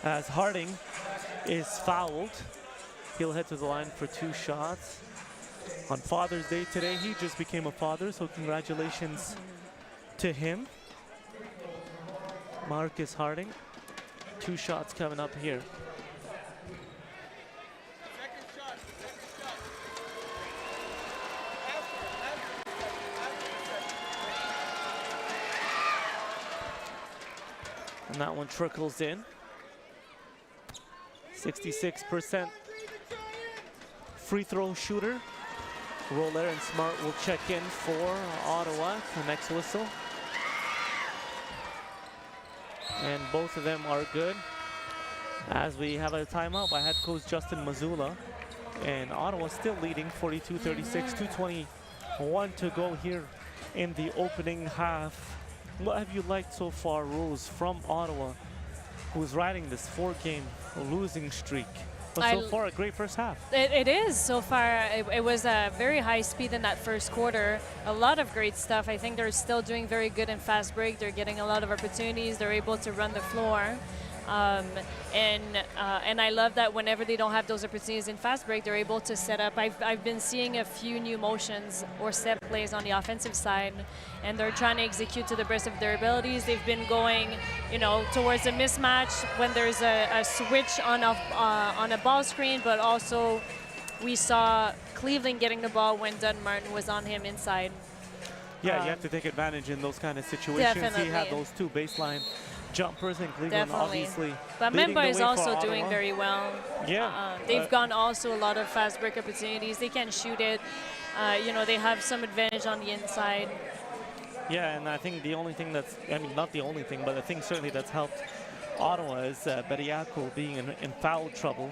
As Harding is fouled, he'll head to the line for 2 shots. On Father's Day today, he just became a father, so congratulations to him. Marcus Harding, 2 shots coming up here. And that one trickles in. 66% free throw shooter. Roller and Smart will check in for Ottawa. The next whistle. and both of them are good. As we have a timeout by head coach Justin Mazzulla, and Ottawa still leading 42-36, 2:21 to go here in the opening half. What have you liked so far, Rose, from Ottawa, who's riding this 4-game losing streak? But so far, a great first half. It is so far. It was a very high speed in that first quarter. A lot of great stuff. I think they're still doing very good in fast break. They're getting a lot of opportunities. They're able to run the floor. And I love that whenever they don't have those opportunities in fast break, they're able to set up. I've been seeing a few new motions or set plays on the offensive side, and they're trying to execute to the best of their abilities. They've been going, towards a mismatch when there's a switch on a ball screen, but also we saw Cleveland getting the ball when Dunn Martin was on him inside. Yeah, you have to take advantage in those kind of situations. Definitely. He had those 2 baseline jumpers, and Cleveland obviously. But leading Mamba the is way for also doing Ottawa. very well. Yeah. They've gone also a lot of fast break opportunities. They can shoot it. They have some advantage on the inside. Yeah, and I think the only thing not the only thing, but the thing certainly that's helped Ottawa is Bediako being in foul trouble.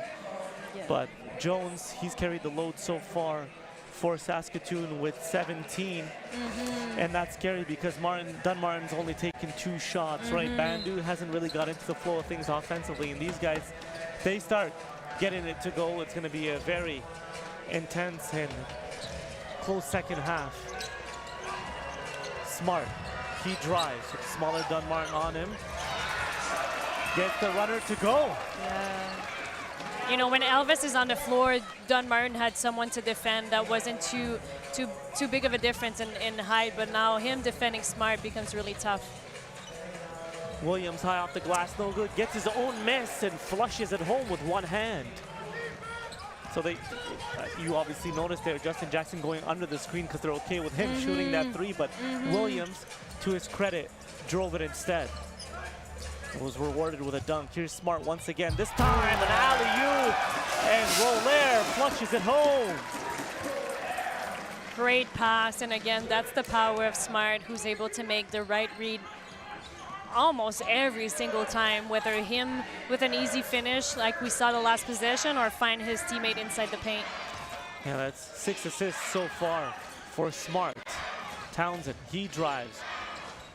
Yeah. But Jones, he's carried the load so far for Saskatoon with 17. And that's scary because Dunn Martin's only taken 2 shots, right? Bandu hasn't really got into the flow of things offensively, and these guys, they start getting it to go. It's going to be a very intense and close second half. Smart, he drives with smaller Dunn Martin on him. Gets the runner to go. Yeah. When Elvis is on the floor, Dunn Martin had someone to defend that wasn't too big of a difference in height, but now him defending Smart becomes really tough. Williams high off the glass, no good. Gets his own miss and flushes it home with one hand. So you obviously noticed there, Justin Jackson going under the screen because they're okay with him shooting that 3, but Williams, to his credit, drove it instead. Was rewarded with a dunk. Here's Smart once again. This time an alley-oop, and Roller flushes it home. Great pass, and again, that's the power of Smart, who's able to make the right read almost every single time, whether him with an easy finish like we saw the last possession or find his teammate inside the paint. Yeah, that's 6 assists so far for Smart. Townsend, he drives.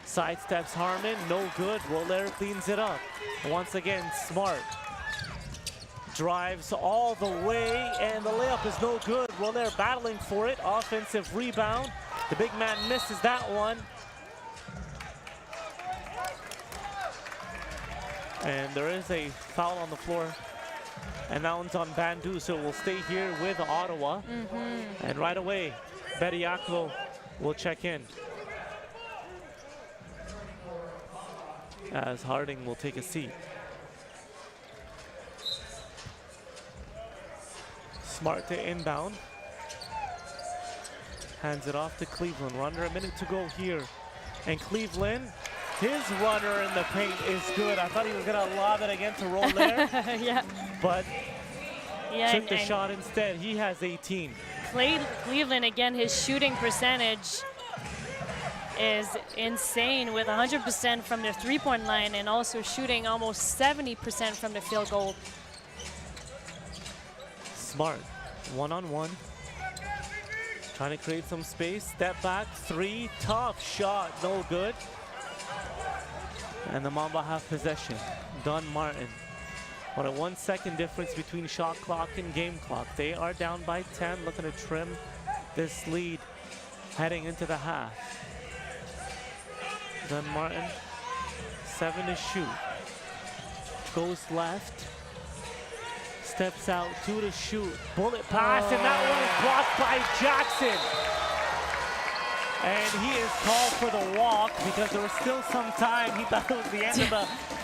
Sidesteps Harmon, no good. Roller cleans it up. Once again, Smart drives all the way, and the layup is no good. Roller battling for it. Offensive rebound. The big man misses that one. And there is a foul on the floor. And that one's on Bandu, so we'll stay here with Ottawa. And right away, Bediako will check in. As Harding will take a seat. Smart to inbound. Hands it off to Cleveland. We're under a minute to go here. And Cleveland, his runner in the paint is good. I thought he was going to lob it again to Roller. Yeah. But Yeah, took the shot instead. He has 18. Cleveland, again, his shooting percentage is insane with 100% from the three-point line and also shooting almost 70% from the field goal. Smart, one-on-one. Trying to create some space, step back, 3, tough shot, no good. And the Mamba have possession. Dunn Martin. What a 1 second difference between shot clock and game clock. They are down by 10, looking to trim this lead heading into the half. Dunn Martin, 7 to shoot. Goes left. Steps out, 2 to shoot. Bullet pass, and that one is blocked by Jackson. And he is called for the walk because there was still some time. He thought it was the end of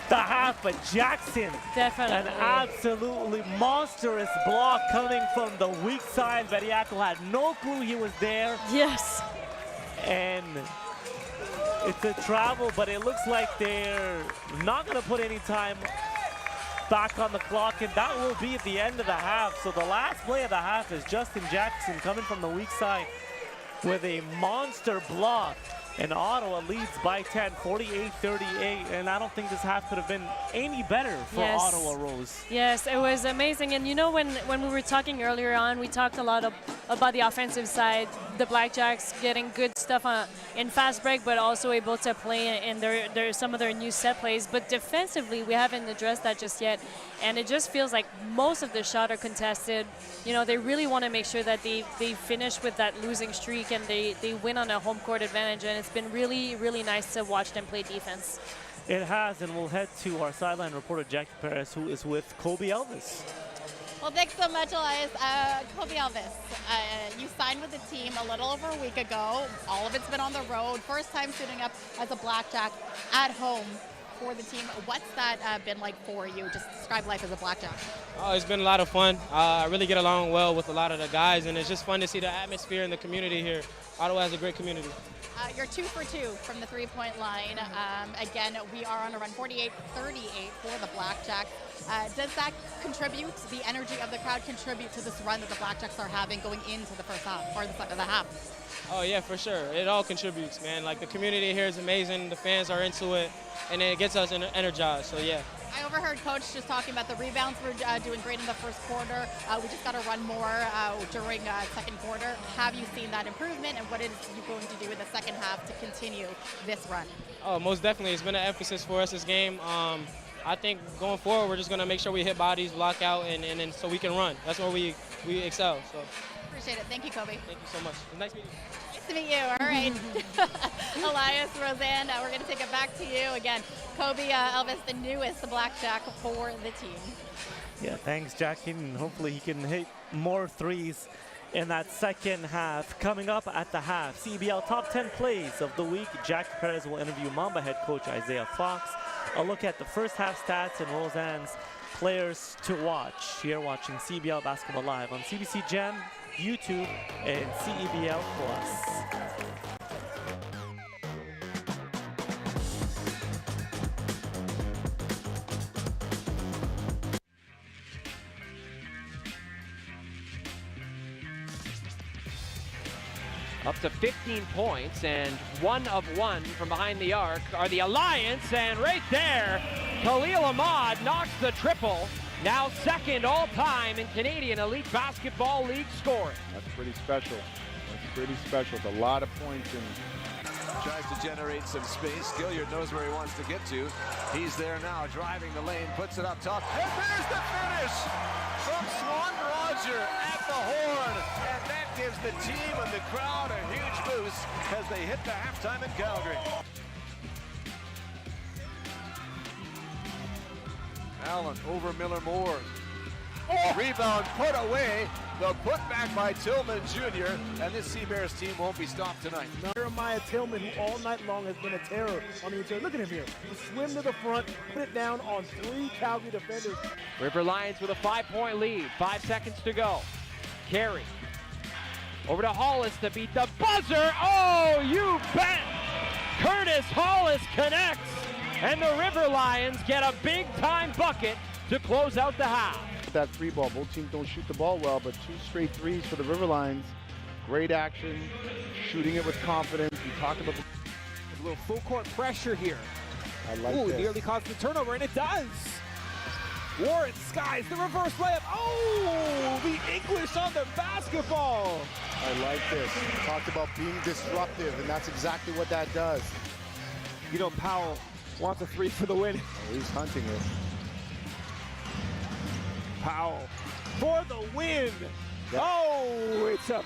the half, but Jackson, Definitely. an absolutely monstrous block coming from the weak side. Bediako had no clue he was there. Yes. And it's a travel, but it looks like they're not going to put any time back on the clock, and that will be at the end of the half. So the last play of the half is Justin Jackson coming from the weak side with a monster block And Ottawa leads by 10, 48-38, and I don't think this half could have been any better for Yes. Ottawa, Rose. Yes, it was amazing. And you know, when we were talking earlier on, we talked a lot about the offensive side, the BlackJacks getting good stuff in fast break, but also able to play in some of their new set plays. But defensively, we haven't addressed that just yet. And it just feels like most of the shots are contested. You know, they really want to make sure that they finish with that losing streak and they win on a home court advantage. And it's been really, really nice to watch them play defense. It has, and we'll head to our sideline reporter, Jackie Perez, who is with Kobe Elvis. Well, thanks so much, Elias. Kobe Elvis, you signed with the team a little over a week ago. All of it's been on the road. First time suiting up as a BlackJack at home for the team. What's that been like for you? Just describe life as a BlackJack. Oh, it's been a lot of fun. I really get along well with a lot of the guys, and it's just fun to see the atmosphere and the community here. Ottawa has a great community. You're 2 for 2 from the three-point line. Again, we are on a run 48-38 for the BlackJacks. Does that contribute, the energy of the crowd contribute to this run that the BlackJacks are having going into the first half, or the half? Oh yeah, for sure. It all contributes, man. Like the community here is amazing. The fans are into it, and it gets us energized. So yeah. I overheard Coach just talking about the rebounds. We're doing great in the first quarter. We just got to run more during second quarter. Have you seen that improvement, and what is you going to do in the second half to continue this run? Oh, most definitely. It's been an emphasis for us this game. I think going forward, we're just going to make sure we hit bodies, block out, and so we can run. That's where we excel. So. Appreciate it. Thank you, Kobe. Thank you so much. It was nice meeting you. Nice to meet you. All right. Elias, Roseanne, we're going to take it back to you. Again, Kobe Elvis, the newest BlackJack for the team. Yeah, thanks, Jackie, and hopefully he can hit more threes in that second half. Coming up at the half, CEBL Top 10 Plays of the Week. Jackie Perez will interview Mamba head coach Isaiah Fox. A look at the first half stats and Roseanne's players to watch. Here watching CEBL Basketball Live on CBC Gem, YouTube, and CEBL Plus. Up to 15 points, and 1 of 1 from behind the arc are the Alliance, and right there, Khalil Ahmad knocks the triple. Now second all-time in Canadian Elite Basketball League scoring. That's pretty special. That's pretty special. It's a lot of points. Tries to generate some space. Gilliard knows where he wants to get to. He's there now, driving the lane, puts it up top. And there's the finish from Swan Roger at the horn. And that gives the team and the crowd a huge boost as they hit the halftime in Calgary. Allen over Miller Moore. Rebound put away. The putback by Tillman Jr. And this Seabears team won't be stopped tonight. Jeremiah Tillman, who all night long has been a terror on the interior. Look at him here. He swim to the front, put it down on 3 Calgary defenders. River Lions with a 5-point lead. 5 seconds to go. Carey. Over to Hollis to beat the buzzer. Oh, you bet! Curtis Hollis connects. And the River Lions get a big-time bucket to close out the half. That 3 ball. Both teams don't shoot the ball well, but 2 straight threes for the River Lions. Great action, shooting it with confidence. We talked about a little full court pressure here. I like Ooh, this. nearly caused the turnover, and it does. Warren skies the reverse layup. Oh, the English on the basketball. I like this. Talked about being disruptive, and that's exactly what that does. You know, Powell wants a 3 for the win. Oh, he's hunting it. Powell for the win. Yep. Oh, it's a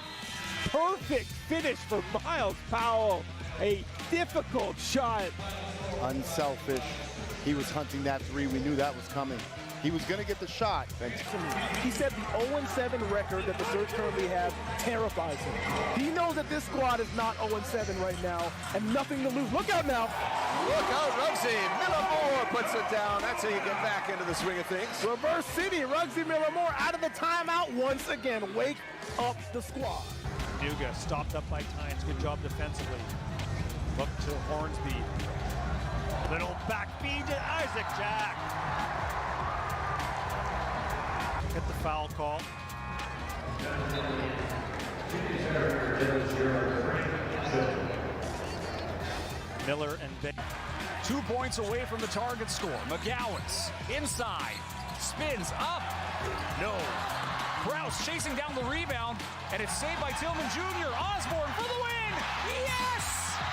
perfect finish for Miles Powell. A difficult shot. Unselfish. He was hunting that 3. We knew that was coming. He was going to get the shot. He said the 0-7 record that the Surge currently have terrifies him. He knows that this squad is not 0-7 right now and nothing to lose. Look out now. Look out, Ruggsy. Miller Moore puts it down. That's how you get back into the swing of things. Reverse City, Ruggsy Miller Moore out of the timeout once again. Wake up the squad. Duga stopped up by Tynes. Good job defensively. Look to Hornsby. Little back feed to Isaac Jack. Get the foul call. Miller and Bay. 2 points away from the target score. McGowan's inside, spins up, no. Krause chasing down the rebound, and it's saved by Tillman Jr. Osborne for the win! Yes!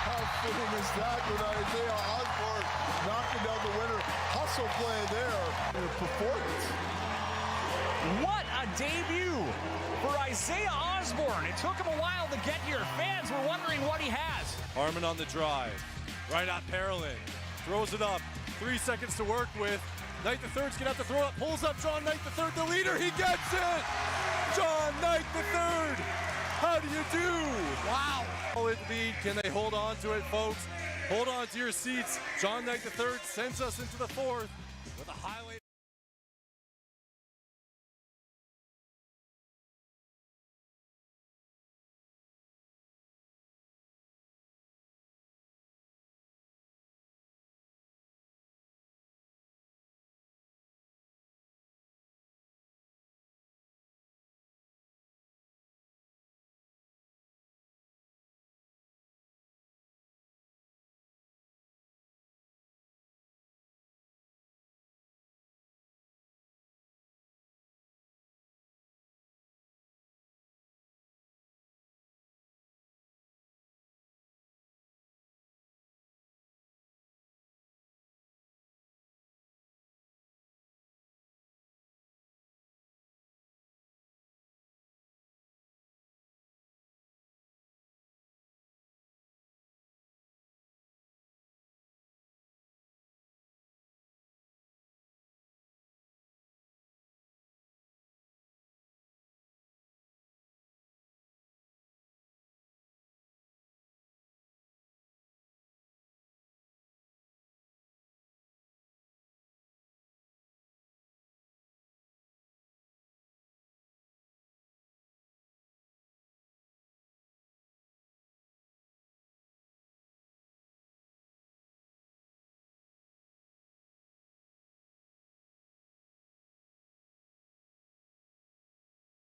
How fitting is that with Isaiah Osborne knocking down the winner? Hustle play there in a performance. What a debut for Isaiah Osborne. It took him a while to get here. Fans were wondering what he has. Harmon on the drive, right at Parolin, throws it up, 3 seconds to work with. Knight III's gonna have to throw it, pulls up John Knight III, the leader, he gets it! John Knight III, how do you do? Wow! Solid lead, can they hold on to it, folks? Hold on to your seats. John Knight III sends us into the fourth with a highlight.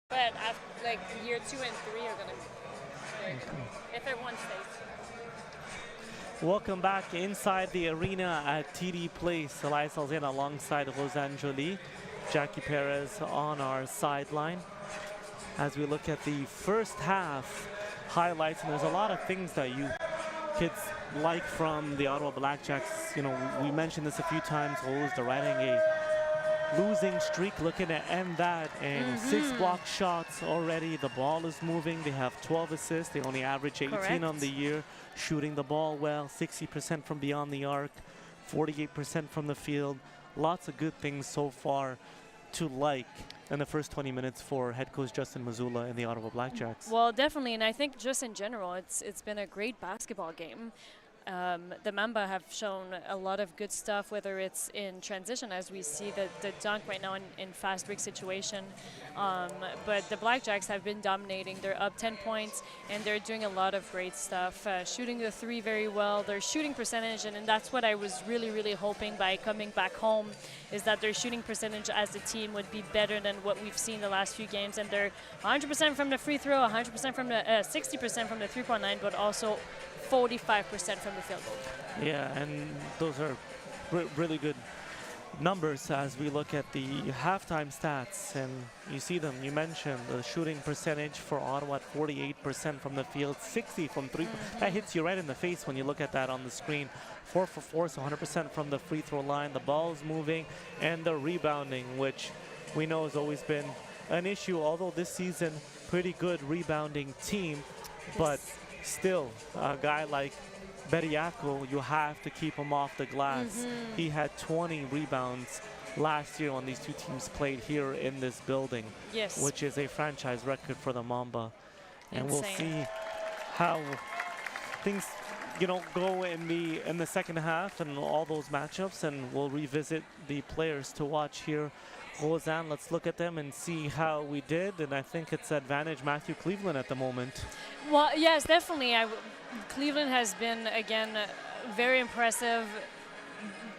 But after, like year 2 and 3 are gonna be if everyone stays. Welcome back inside the arena at TD Place. Elias Alzena alongside Rosanne Joly, Jackie Perez on our sideline. As we look at the first half highlights, and there's a lot of things that you kids like from the Ottawa BlackJacks. You know, we mentioned this a few times. Rose, they're riding a losing streak, looking to end that, and 6 block shots already. The ball is moving. They have 12 assists. They only average 18 on the year. Shooting the ball well, 60% from beyond the arc, 48% from the field. Lots of good things so far to like in the first 20 minutes for head coach Justin Mazzulla and the Ottawa BlackJacks. Well, definitely, and I think just in general, it's been a great basketball game. The Mamba have shown a lot of good stuff, whether it's in transition, as we see the dunk right now in fast break situation. But the BlackJacks have been dominating. They're up 10 points, and they're doing a lot of great stuff. Shooting the 3 very well. Their shooting percentage, and that's what I was really hoping by coming back home, is that their shooting percentage as a team would be better than what we've seen the last few games. And they're 100% from the free throw, 100% from the 60% from the 3-point line, but also 45% from the field goal. Yeah, and those are really good numbers as we look at the halftime stats, and you see them. You mentioned the shooting percentage for Ottawa at 48% from the field, 60 from 3. That hits you right in the face when you look at that on the screen. 4 for 4, so 100% from the free throw line. The ball's moving, and the rebounding, which we know has always been an issue, although this season, pretty good rebounding team, but still, a guy like Beriaco, you have to keep him off the glass. He had 20 rebounds last year when these two teams played here in this building, which is a franchise record for the Mamba. And we'll see how things, you know, go in the second half and all those matchups, and we'll revisit the players to watch here. Rosanne, let's look at them and see how we did, and I think it's advantage Matthew Cleveland at the moment. Well, yes, definitely. Cleveland has been, again, very impressive.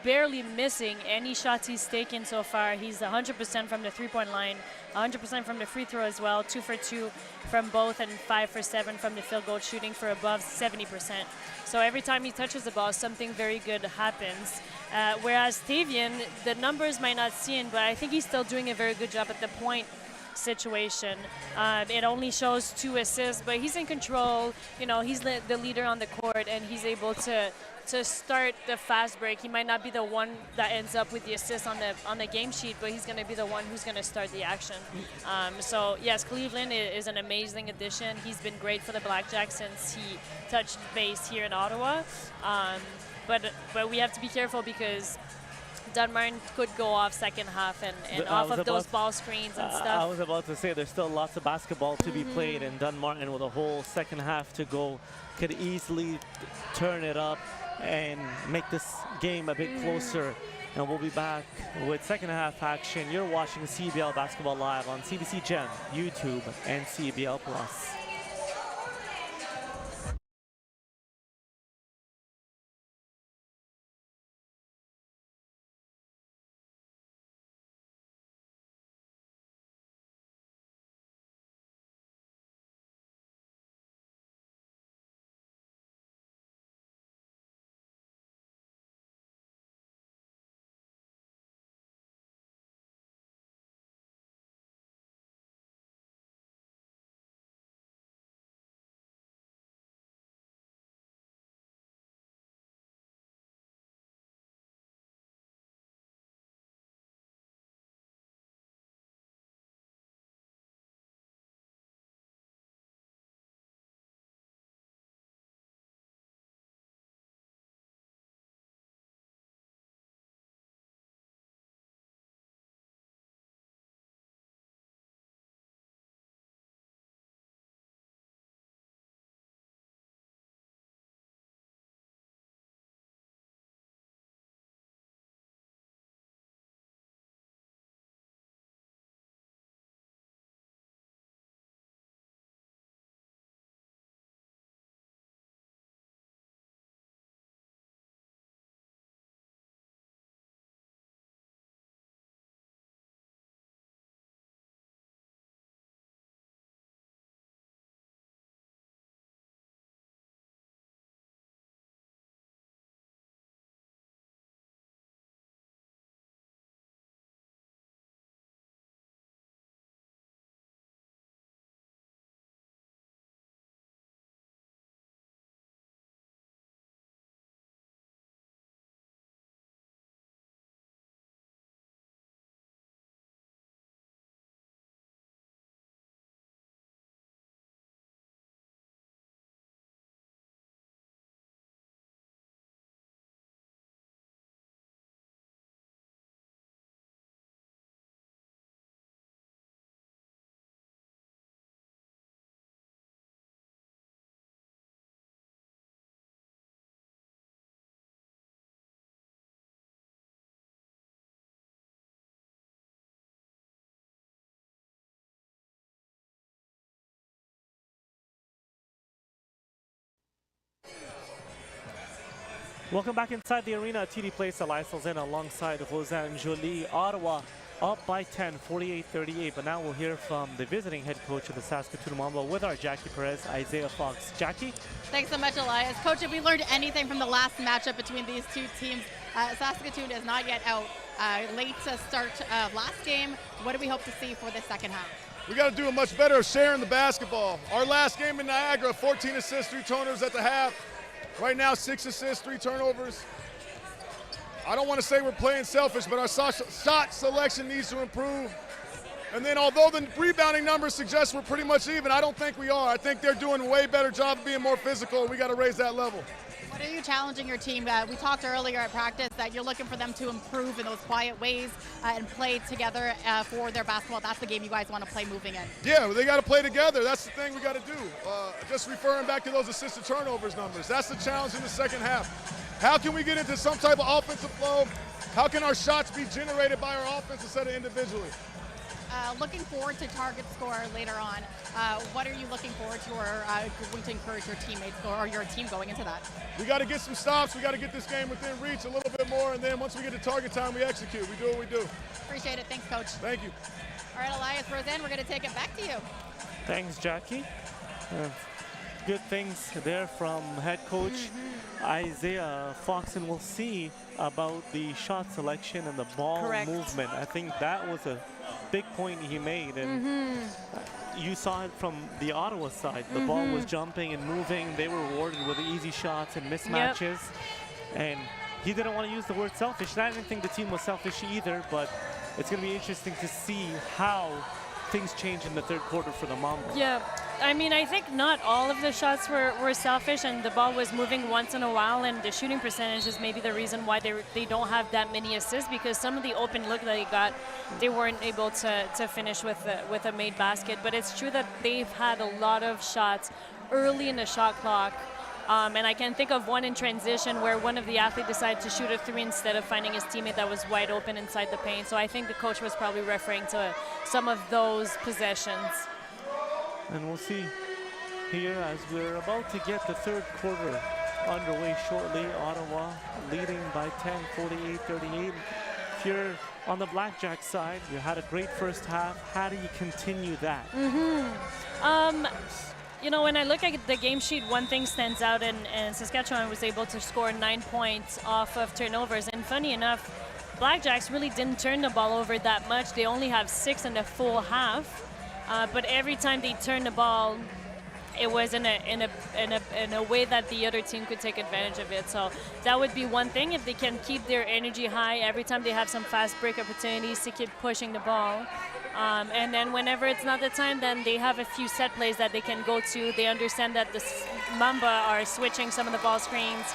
barely missing any shots he's taken so far. He's 100% from the three-point line, 100% from the free throw as well, 2 for 2 from both, and 5 for 7 from the field goal shooting for above 70%. So every time he touches the ball, something very good happens. Whereas Tavian, the numbers might not seem, but I think he's still doing a very good job at the point situation. It only shows 2 assists, but he's in control. You know, he's the leader on the court, and he's able to start the fast break. He might not be the one that ends up with the assist on the game sheet, but he's going to be the one who's going to start the action. So yes, Cleveland is an amazing addition. He's been great for the BlackJacks since he touched base here in Ottawa. But we have to be careful because Dunmartin could go off second half and off of those ball screens and stuff. I was about to say there's still lots of basketball to be played, and Dunmartin with a whole second half to go could easily turn it up and make this game a bit closer. And we'll be back with second half action. You're watching CEBL Basketball Live on CBC Gem, YouTube, and CEBL Plus. Welcome back inside the arena at TD Place. Elias in alongside Rosanne Jolie. Ottawa up by 10, 48-38. But now we'll hear from the visiting head coach of the Saskatoon Mamba with our Jackie Perez, Isaiah Fox. Jackie? Thanks so much, Elias. Coach, if we learned anything from the last matchup between these two teams, Saskatoon is not yet out. Late to start last game. What do we hope to see for the second half? We got to do a much better of sharing the basketball. Our last game in Niagara, 14 assists, 3 turnovers at the half. Right now, 6 assists, 3 turnovers. I don't want to say we're playing selfish, but our shot selection needs to improve. And then although the rebounding numbers suggest we're pretty much even, I don't think we are. I think they're doing a way better job of being more physical, and we got to raise that level. What are you challenging your team? We talked earlier at practice that you're looking for them to improve in those quiet ways and play together for their basketball. That's the game you guys want to play moving in. Yeah, well, they got to play together. That's the thing we got to do. Just referring back to those assisted turnovers numbers, that's the challenge in the second half. How can we get into some type of offensive flow? How can our shots be generated by our offense instead of individually? looking forward to target score later on. What are you looking forward to or going to encourage your teammates or your team going into that? We got to get some stops. We got to get this game within reach a little bit more, and then once we get to target time, we execute. We do what we do. Appreciate it. Thanks, Coach. Thank you. All right, Elias, Roseanne, we're going to take it back to you. Thanks, Jackie. Good things there from head coach Isaiah Fox, and we'll see about the shot selection and the ball movement. I think that was a big point he made, and you saw it from the Ottawa side. The ball was jumping and moving. They were rewarded with easy shots and mismatches, and he didn't want to use the word selfish. And I didn't think the team was selfish either, but it's going to be interesting to see how things change in the third quarter for the Mamba. Yeah, I mean, I think not all of the shots were selfish, and the ball was moving once in a while, and the shooting percentage is maybe the reason why they don't have that many assists, because some of the open look that they got, they weren't able to finish with a made basket. But it's true that they've had a lot of shots early in the shot clock. And I can think of one in transition where one of the athletes decided to shoot a three instead of finding his teammate that was wide open inside the paint. So I think the coach was probably referring to some of those possessions. And we'll see here as we're about to get the third quarter underway shortly. Ottawa leading by 10, 48-38. If you're on the BlackJacks side, you had a great first half. How do you continue that? You know, when I look at the game sheet, one thing stands out, and Saskatchewan was able to score 9 points off of turnovers. And funny enough, BlackJacks really didn't turn the ball over that much. They only have 6 in the full half. But every time they turned the ball, it was in a way that the other team could take advantage of it. So that would be one thing, if they can keep their energy high every time they have some fast break opportunities to keep pushing the ball. And then whenever it's not the time, then they have a few set plays that they can go to. They understand that the Mamba are switching some of the ball screens.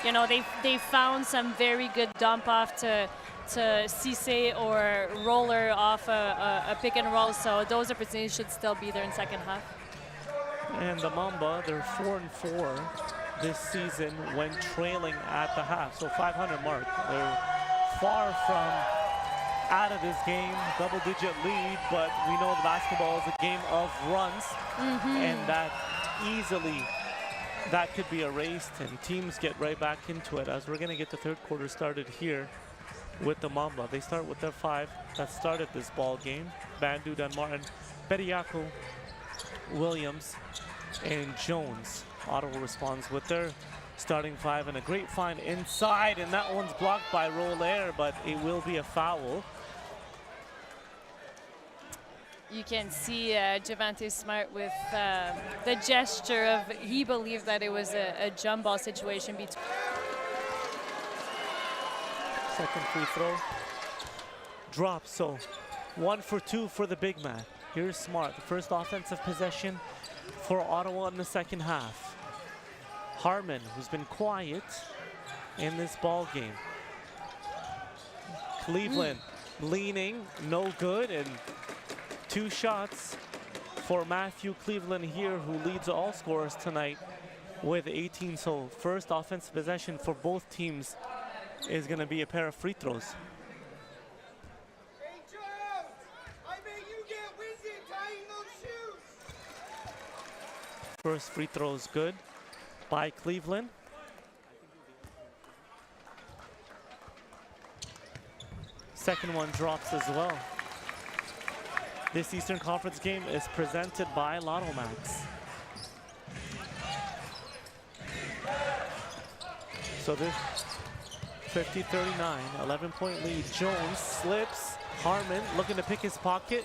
You know, they found some very good dump off to Cisse or roller off a pick and roll. So those opportunities should still be there in second half. And the Mamba, they're 4-4 this season when trailing at the half. So 500 mark. They're far from out of this game, double-digit lead, but we know the basketball is a game of runs, and that easily that could be erased, and teams get right back into it. As we're going to get the third quarter started here with the Mamba. They start with their 5 that started this ball game: Bandu, Dunmartin, Bediako, Williams, and Jones. Ottawa responds with their starting 5, and a great find inside, and that one's blocked by Roller, but it will be a foul. You can see Javante Smart with the gesture of he believed that it was a jump ball situation between. Second free throw drops, so 1 for 2 for the big man. Here's Smart, the first offensive possession for Ottawa in the second half. Harmon, who's been quiet in this ball game. Cleveland leaning, no good, and 2 shots for Matthew Cleveland here, who leads all scorers tonight with 18. So first offensive possession for both teams is going to be a pair of free throws. Hey, Jones! I made you get winded tying those shoes! First free throw is good by Cleveland. Second one drops as well. This Eastern Conference game is presented by Lotto Max. So this 50-39, 11-point lead. Jones slips. Harmon looking to pick his pocket.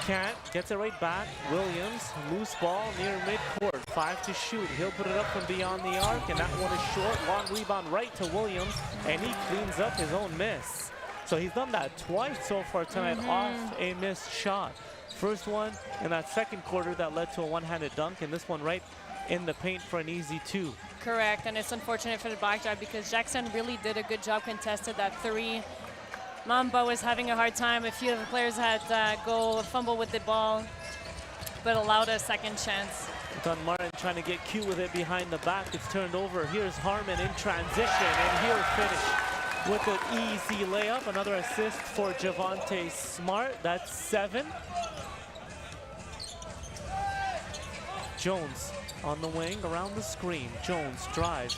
Can't. Gets it right back. Williams, loose ball near midcourt. 5 to shoot. He'll put it up from beyond the arc, and that one is short. Long rebound right to Williams, and he cleans up his own miss. So he's done that twice so far tonight off a missed shot. First one in that second quarter that led to a one-handed dunk, and this one right in the paint for an easy 2. Correct, and it's unfortunate for the BlackJacks because Jackson really did a good job, contested that 3. Mamba was having a hard time. A few of the players had go fumble with the ball, but allowed a second chance. Dunmartin trying to get cute with it behind the back. It's turned over. Here's Harmon in transition, and he'll finish. with an easy layup. Another assist for Javante Smart. That's 7. Jones on the wing, around the screen. Jones drives.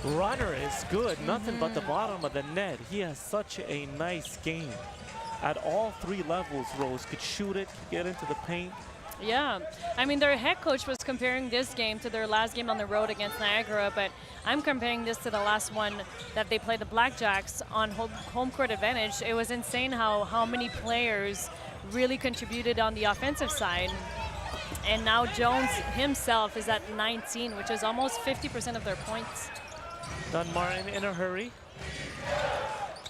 Runner is good. Nothing but the bottom of the net. He has such a nice game. At all 3 levels, Rose could shoot it, get into the paint. Yeah, I mean, their head coach was comparing this game to their last game on the road against Niagara, but I'm comparing this to the last one that they played the BlackJacks on home court advantage. It was insane how many players really contributed on the offensive side. And now Jones himself is at 19, which is almost 50% of their points. Dunmartin in a hurry.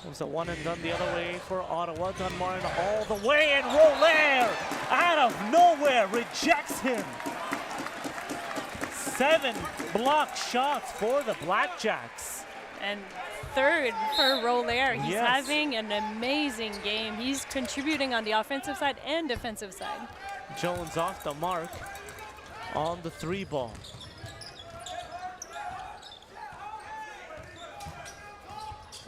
It was a one and done the other way for Ottawa. Dunmartin all the way, and Roller out of nowhere rejects him. 7 blocked shots for the BlackJacks. And 3rd for Roller. He's Yes. having an amazing game. He's contributing on the offensive side and defensive side. Jones off the mark on the 3 ball.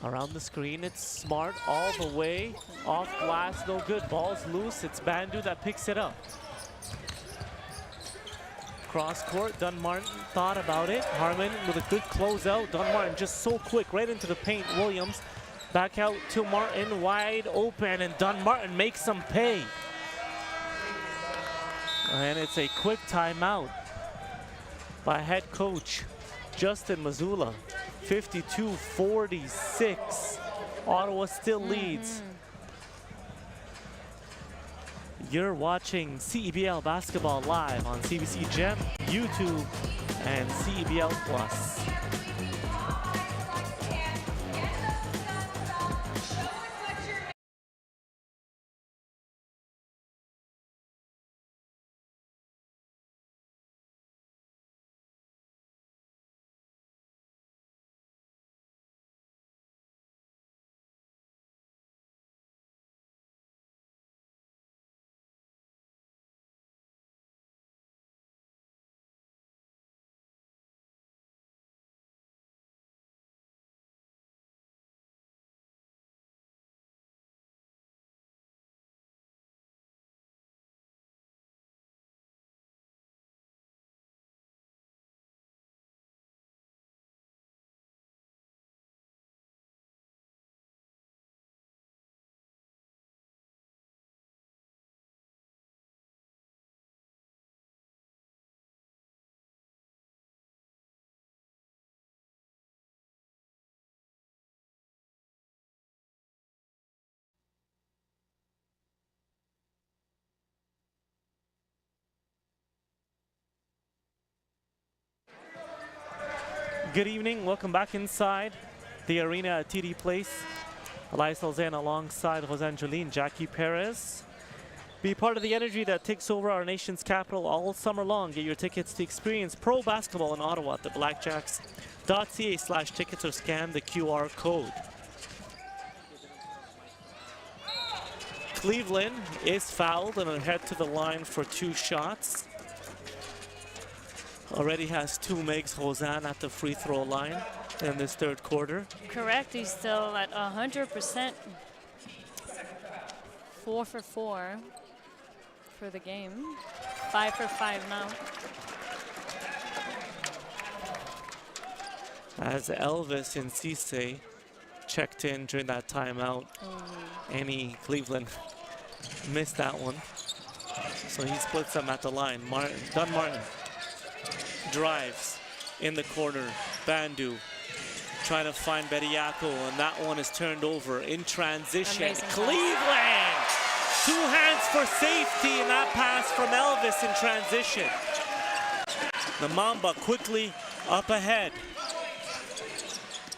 Around the screen, it's Smart all the way. Off glass, no good. Ball's loose. It's Bandu that picks it up. Cross court, Dunmartin thought about it. Harmon with a good closeout. Dunmartin just so quick, right into the paint. Williams back out to Martin, wide open, and Dunmartin makes him pay. And it's a quick timeout by head coach Justin Mazzulla. 52-46. Ottawa still leads. You're watching CEBL Basketball live on CBC Gem, YouTube, and CEBL Plus. Good evening, welcome back inside the arena at TD Place. Elias Lozan alongside Rosangeline, Jackie Perez. Be part of the energy that takes over our nation's capital all summer long. Get your tickets to experience pro basketball in Ottawa at the blackjacks.ca/tickets or scan the QR code. Cleveland is fouled and will head to the line for 2 shots. Already has 2 Megs Rosan at the free throw line in this 3rd quarter. Correct, he's still at 100%. 4 for 4 for the game. 5 for 5 now. As Elvis and Cisse checked in during that timeout, Annie Cleveland missed that one. So he splits them at the line. Dunmartin drives in the corner. Bandu trying to find Bediako, and that one is turned over in transition. Amazing Cleveland! 2 hands for safety, and that pass from Elvis in transition. The Mamba quickly up ahead.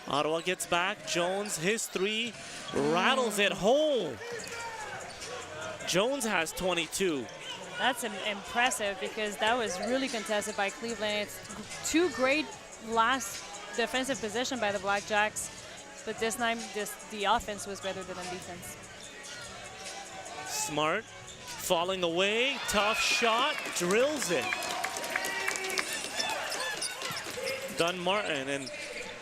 Ottawa gets back. Jones, his 3, rattles it home. Jones has 22. That's impressive because that was really contested by Cleveland. It's 2 great last defensive possession by the BlackJacks, but this time the offense was better than the defense. Smart falling away, tough shot, drills it. Dunmartin and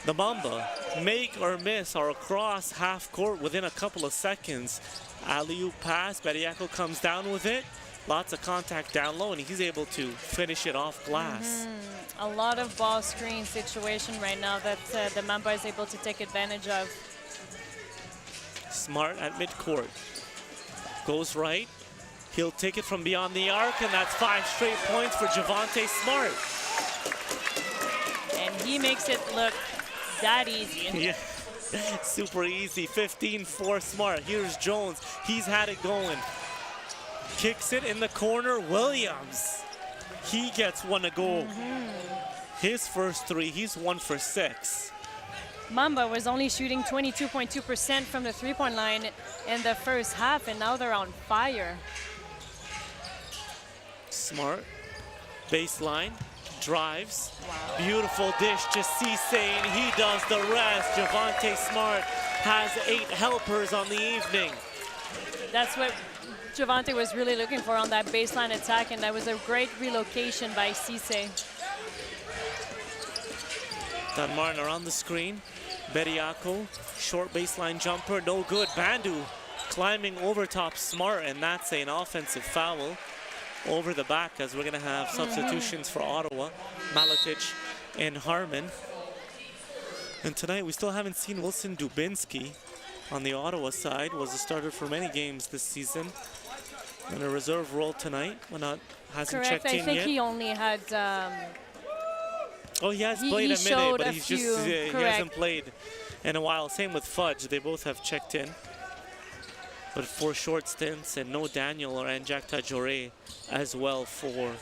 the Mamba make or miss or across half court within a couple of seconds. Alley-oop pass, Bediako comes down with it. Lots of contact down low, and he's able to finish it off glass. A lot of ball screen situation right now that the Mamba is able to take advantage of. Smart at midcourt. Goes right. He'll take it from beyond the arc, and that's 5 straight points for Javonte Smart. And he makes it look that easy. Yeah, super easy. 15-4 Smart. Here's Jones. He's had it going. Kicks it in the corner. Williams. He gets one to go. His first 3, he's 1 for 6. Mamba was only shooting 22.2% from the three-point line in the first half, and now they're on fire. Smart. Baseline. Drives. Wow. Beautiful dish to Cisse, and he does the rest. Javonte Smart has 8 helpers on the evening. That's what Javonte was really looking for on that baseline attack, and that was a great relocation by Cisse. Dunmartin around the screen. Bediako, short baseline jumper, no good. Bandu climbing over top Smart, and that's an offensive foul over the back, as we're gonna have substitutions for Ottawa. Maletic and Harmon. And tonight we still haven't seen Wilson Dubinsky on the Ottawa side. Was a starter for many games this season. In a reserve role tonight, hasn't checked in yet. I think he only had. Oh, he has played a minute, but he's just he correct. hasn't played in a while. Same with Fudge; they both have checked in, but 4 short stints, and no Daniel or Anjak Tajore as well for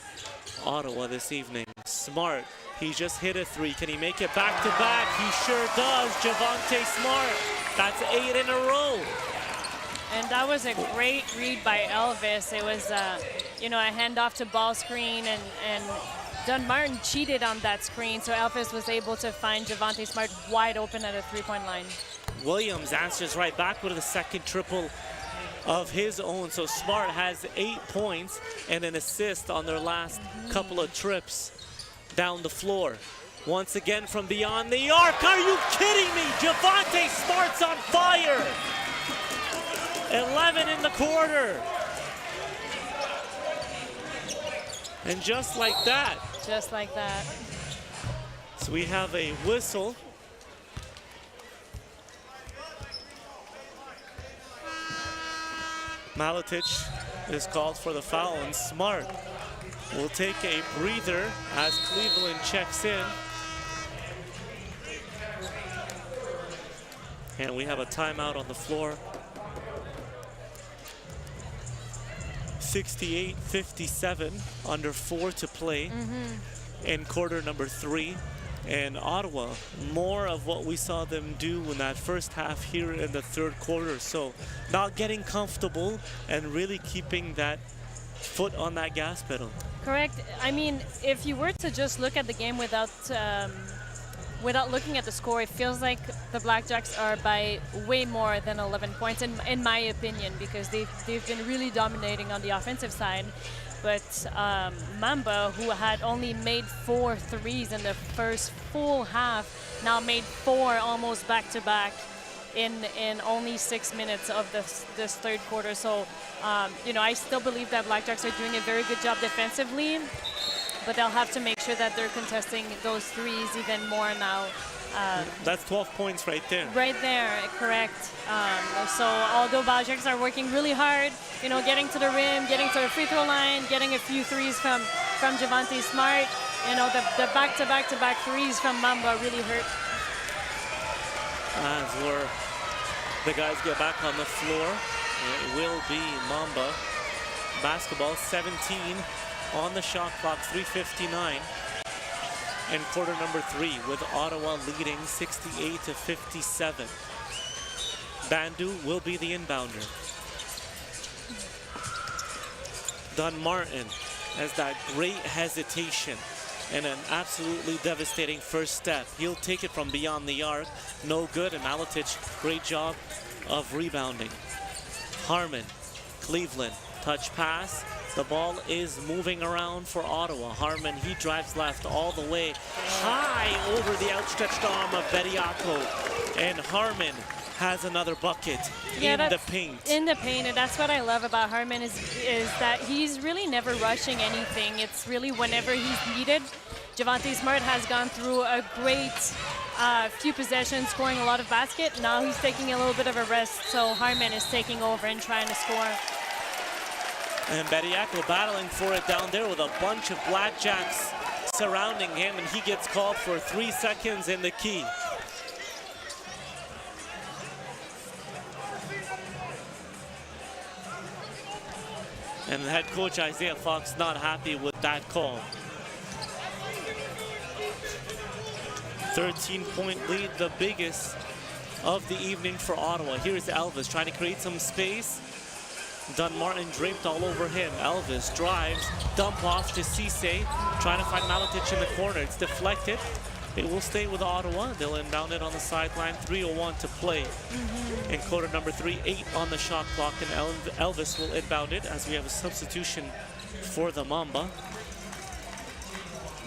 Ottawa this evening. Smart, he just hit a 3. Can he make it back to back? He sure does. Javonte Smart. That's 8 in a row. And that was a great read by Elvis. It was, you know, a handoff to ball screen, and Dunmartin cheated on that screen, so Elvis was able to find Javonte Smart wide open at a three-point line. Williams answers right back with a second triple of his own. So Smart has 8 points and an assist on their last couple of trips down the floor. Once again from beyond the arc. Are you kidding me? Javonte Smart's on fire. 11 in the quarter. And just like that. Just like that. So we have a whistle. Maletic is called for the foul, and Smart will take a breather as Cleveland checks in. And we have a timeout on the floor. 68-57, under 4 to play in quarter number 3. And Ottawa, more of what we saw them do in that first half here in the third quarter. So not getting comfortable and really keeping that foot on that gas pedal. Correct. I mean, if you were to just look at the game without looking at the score, it feels like the BlackJacks are by way more than 11 points, in my opinion, because they've been really dominating on the offensive side. But Mamba, who had only made 4 threes in the first full half, now made 4 almost back-to-back in only 6 minutes of this third quarter. So, you know, I still believe that BlackJacks are doing a very good job defensively, but they'll have to make sure that they're contesting those threes even more now. That's 12 points right there. Right there, correct. So although BlackJacks are working really hard, you know, getting to the rim, getting to the free throw line, getting a few threes from Javonte Smart, you know, the back-to-back-to-back threes from Mamba really hurt. As the guys get back on the floor, it will be Mamba basketball. 17 on the shot clock, 3:59 in quarter number 3, with Ottawa leading 68-57. Bandu will be the inbounder. Dunmartin has that great hesitation and an absolutely devastating first step. He'll take it from beyond the arc. No good, and Maletic, great job of rebounding. Harmon, Cleveland, touch pass. The ball is moving around for Ottawa. Harmon, he drives left all the way high over the outstretched arm of Bediako. and Harmon has another bucket in the paint. In the paint, and that's what I love about Harmon is that he's really never rushing anything. It's really whenever he's needed. Javante Smart has gone through a great few possessions, scoring a lot of basket. Now he's taking a little bit of a rest, so Harmon is taking over and trying to score. And Bediako battling for it down there with a bunch of BlackJacks surrounding him, and he gets called for 3 seconds in the key. And head coach Isaiah Fox not happy with that call. 13-point lead, the biggest of the evening for Ottawa. Here's Elvis trying to create some space. Dunmartin draped all over him. Elvis drives, dump off to Cisse, trying to find Maletic in the corner. It's deflected. It will stay with Ottawa. They'll inbound it on the sideline. 3:01 to play in quarter number 3. 8 on the shot clock, and Elvis will inbound it as we have a substitution for the Mamba.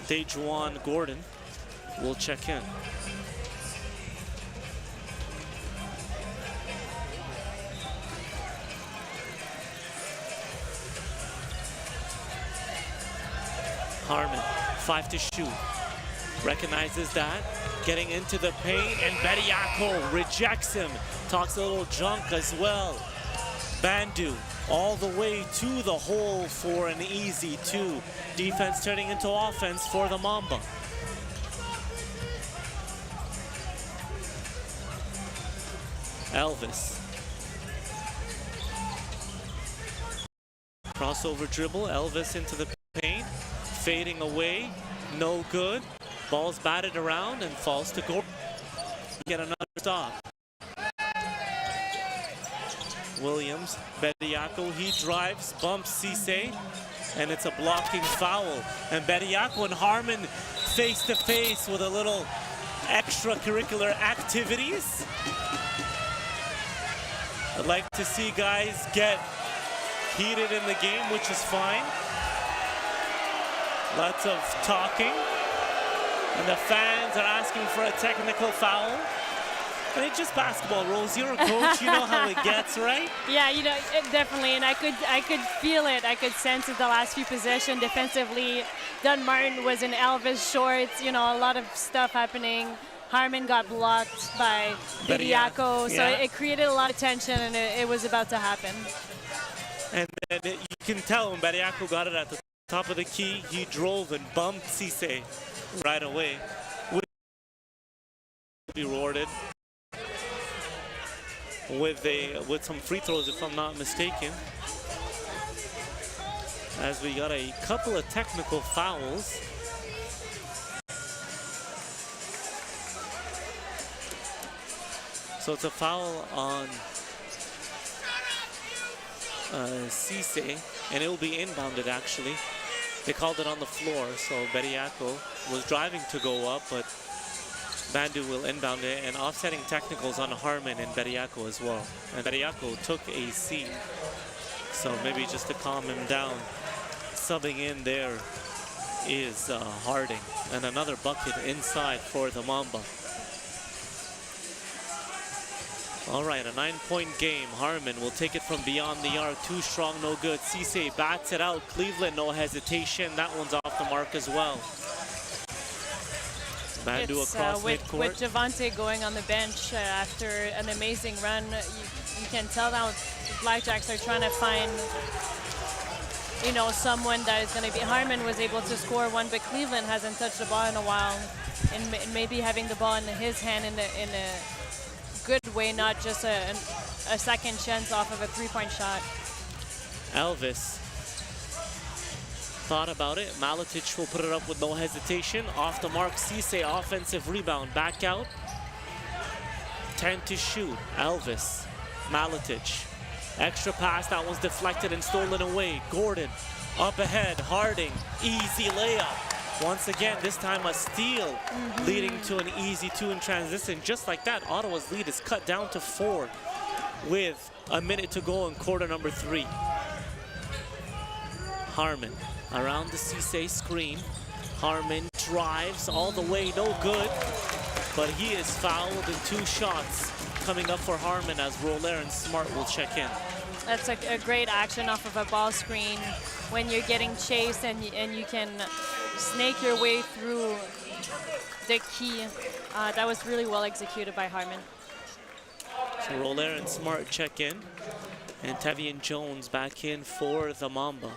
Dejuan Gordon will check in. Harmon, 5 to shoot. Recognizes that, getting into the paint, and Bediako rejects him. Talks a little junk as well. Bandu all the way to the hole for an easy 2. Defense turning into offense for the Mamba. Elvis. Crossover dribble, Elvis into the paint. Fading away, no good. Ball's batted around and falls to Gordon. Get another stop. Williams, Bediako, he drives, bumps Cisse, and it's a blocking foul. And Bediako and Harmon face to face with a little extracurricular activities. I'd like to see guys get heated in the game, which is fine. Lots of talking. And the fans are asking for a technical foul. But it's just basketball rules. You're a coach, you know how it gets, right? Yeah, you know, definitely. And I could feel it. I could sense it the last few possessions defensively. Dunmartin was in Elvis shorts. You know, a lot of stuff happening. Harmon got blocked by Bediako. So it created a lot of tension, and it was about to happen. And then you can tell when Bediako got it at the top of the key, he drove and bumped Cisse right away. Will be rewarded with some free throws, if I'm not mistaken, as we got a couple of technical fouls. So it's a foul on Cisse, and it will be inbounded actually. They called it on the floor, so Bediako was driving to go up, but Bandu will inbound it, and offsetting technicals on Harmon and Bediako as well. And Bediako took a seat, so maybe just to calm him down, subbing in there is Harding, and another bucket inside for the Mamba. All right, a 9-point game. Harmon will take it from beyond the arc. Too strong, no good. Cisse bats it out. Cleveland, no hesitation. That one's off the mark as well. Bandu across midcourt. With Javante going on the bench after an amazing run, you can tell now the BlackJacks are trying to find, you know, someone that is going to be. Harmon was able to score one, but Cleveland hasn't touched the ball in a while, and maybe having the ball in his hand in a good way, not just a second chance off of a 3-point shot. Elvis thought about it. Maletic will put it up with no hesitation. Off the mark, Cisse, offensive rebound, back out. 10 to shoot. Elvis, Maletic. Extra pass, that one's deflected and stolen away. Gordon, up ahead, Harding, easy layup. Once again, this time a steal, leading to an easy 2 in transition. Just like that, Ottawa's lead is cut down to 4 with a minute to go in quarter number 3. Harmon around the Cisse screen. Harmon drives all the way, no good. but he is fouled in 2 shots coming up for Harmon as Roller and Smart will check in. That's a great action off of a ball screen when you're getting chased and you can snake your way through the key. That was really well executed by Harmon. So Roller and Smart check in, and Tevian Jones back in for the Mamba.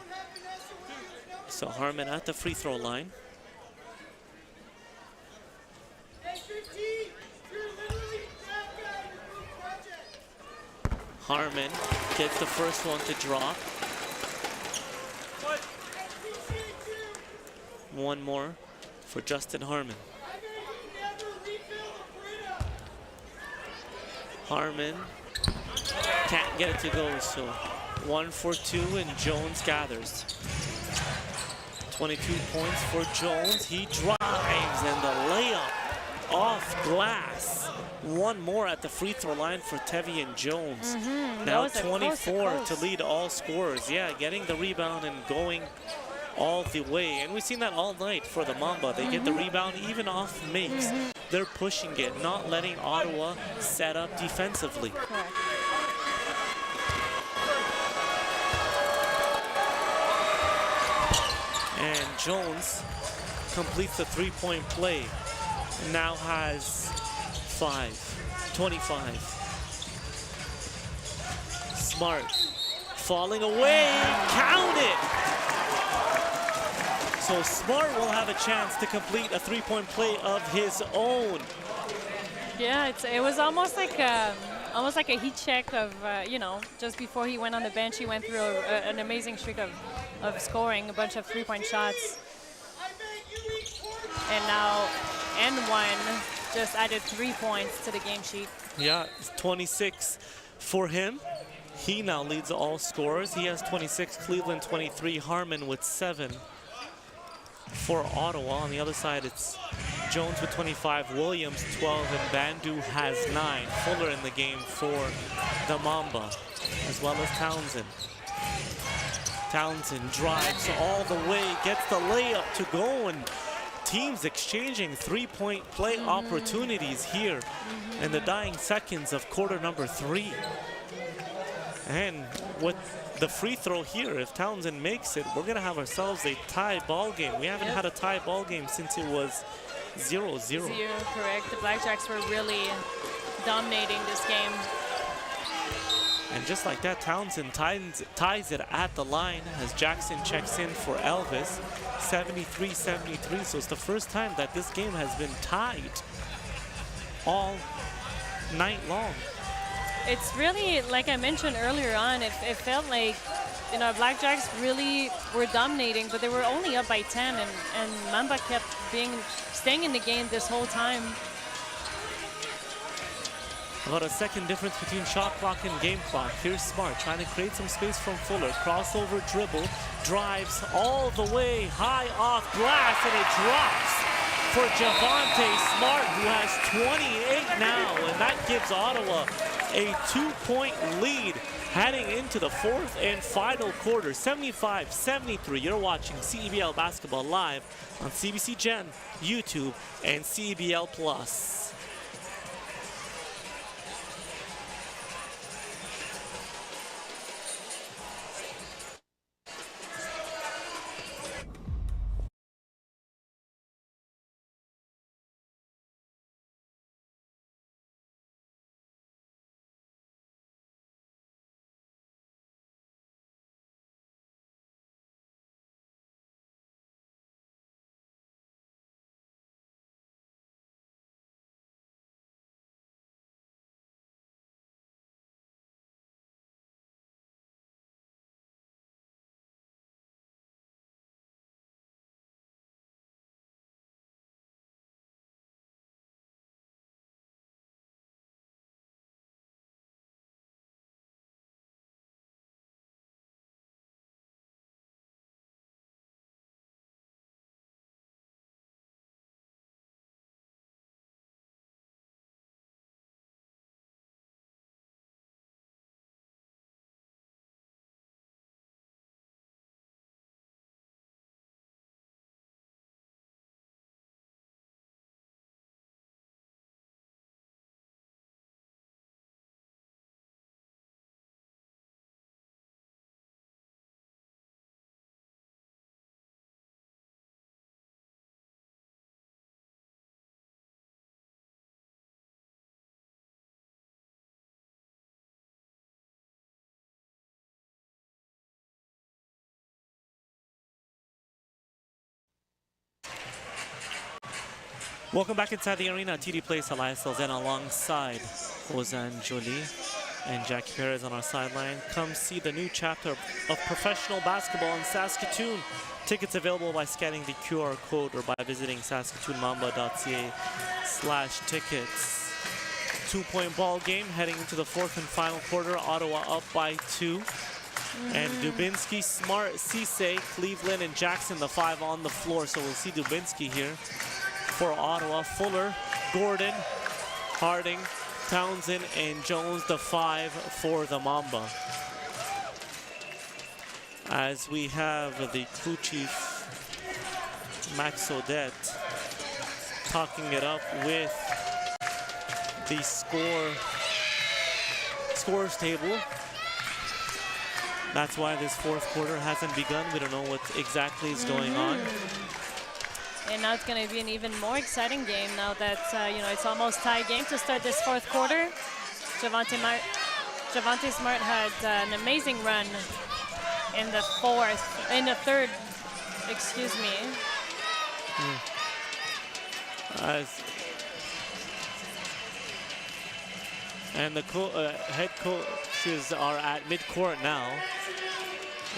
So Harmon at the free throw line. Harmon gets the first one to drop. One more for Justin Harmon. Harmon can't get it to go, so 1 for 2, and Jones gathers. 22 points for Jones. He drives, and the layup off glass. One more at the free throw line for Tevian Jones. Now 24 to lead all scorers. Yeah, getting the rebound and going all the way. And we've seen that all night for the Mamba. They get the rebound even off makes. They're pushing it, not letting Ottawa set up defensively. Correct. And Jones completes the 3-point play. Now has 25. Smart falling away, count it! So Smart will have a chance to complete a 3-point play of his own. Yeah, it was almost like a heat check of, you know, just before he went on the bench, he went through an amazing streak of scoring, a bunch of 3-point shots. And now N1 just added 3 points to the game sheet. Yeah, it's 26 for him. He now leads all scorers. He has 26, Cleveland 23, Harmon with 7 for Ottawa. On the other side, it's Jones with 25, Williams 12, and Bandu has 9. Fuller in the game for the Mamba, as well as Townsend. Townsend drives all the way, gets the layup to go, and teams exchanging 3-point play opportunities here in the dying seconds of quarter number 3. And with the free throw here, if Townsend makes it, we're gonna have ourselves a tie ball game. We haven't had a tie ball game since it was 0-0. 0, correct. The BlackJacks were really dominating this game. And just like that, Townsend ties it at the line as Jackson checks in for Elvis. 73-73, so it's the first time that this game has been tied all night long. It's really, like I mentioned earlier on, it felt like, you know, BlackJacks really were dominating, but they were only up by 10, and Mamba kept staying in the game this whole time. About a second difference between shot clock and game clock. Here's Smart trying to create some space from Fuller. Crossover dribble, drives all the way high off glass, and it drops for Javante Smart, who has 28 now, and that gives Ottawa a 2-point lead heading into the 4th and final quarter. 75-73. You're watching CEBL Basketball live on CBC Gen, YouTube, and CEBL Plus. Welcome back inside the arena. TD Place, Elias Selzen alongside Ozan Jolie and Jackie Perez on our sideline. Come see the new chapter of professional basketball in Saskatoon. Tickets available by scanning the QR code or by visiting saskatoonmamba.ca/tickets. 2-point ball game heading into the fourth and final quarter. Ottawa up by 2. And Dubinsky, Smart, Cisse, Cleveland, and Jackson, the 5 on the floor. So we'll see Dubinsky here for Ottawa. Fuller, Gordon, Harding, Townsend, and Jones, the 5 for the Mamba. As we have the crew chief, Max Odette, talking it up with the scores table. That's why this fourth quarter hasn't begun. We don't know what exactly is going on. And now it's going to be an even more exciting game now that, it's almost tie game to start this fourth quarter. Javante Smart had an amazing run in the third, excuse me. And the head coaches are at midcourt now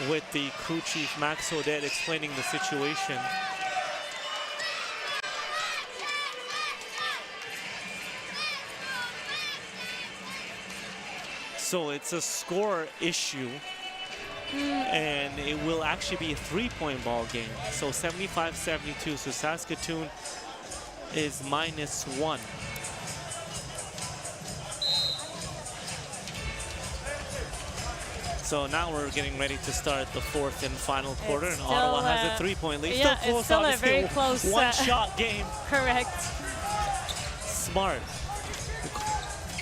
with the crew chief, Max Odette, explaining the situation. So it's a score issue, and it will actually be a 3-point ball game. So 75-72, so Saskatoon is -1. So now we're getting ready to start the fourth and final quarter, and Ottawa has a 3-point lead. Yeah, still close, it's still a very obviously, close one-shot game. Correct. Smart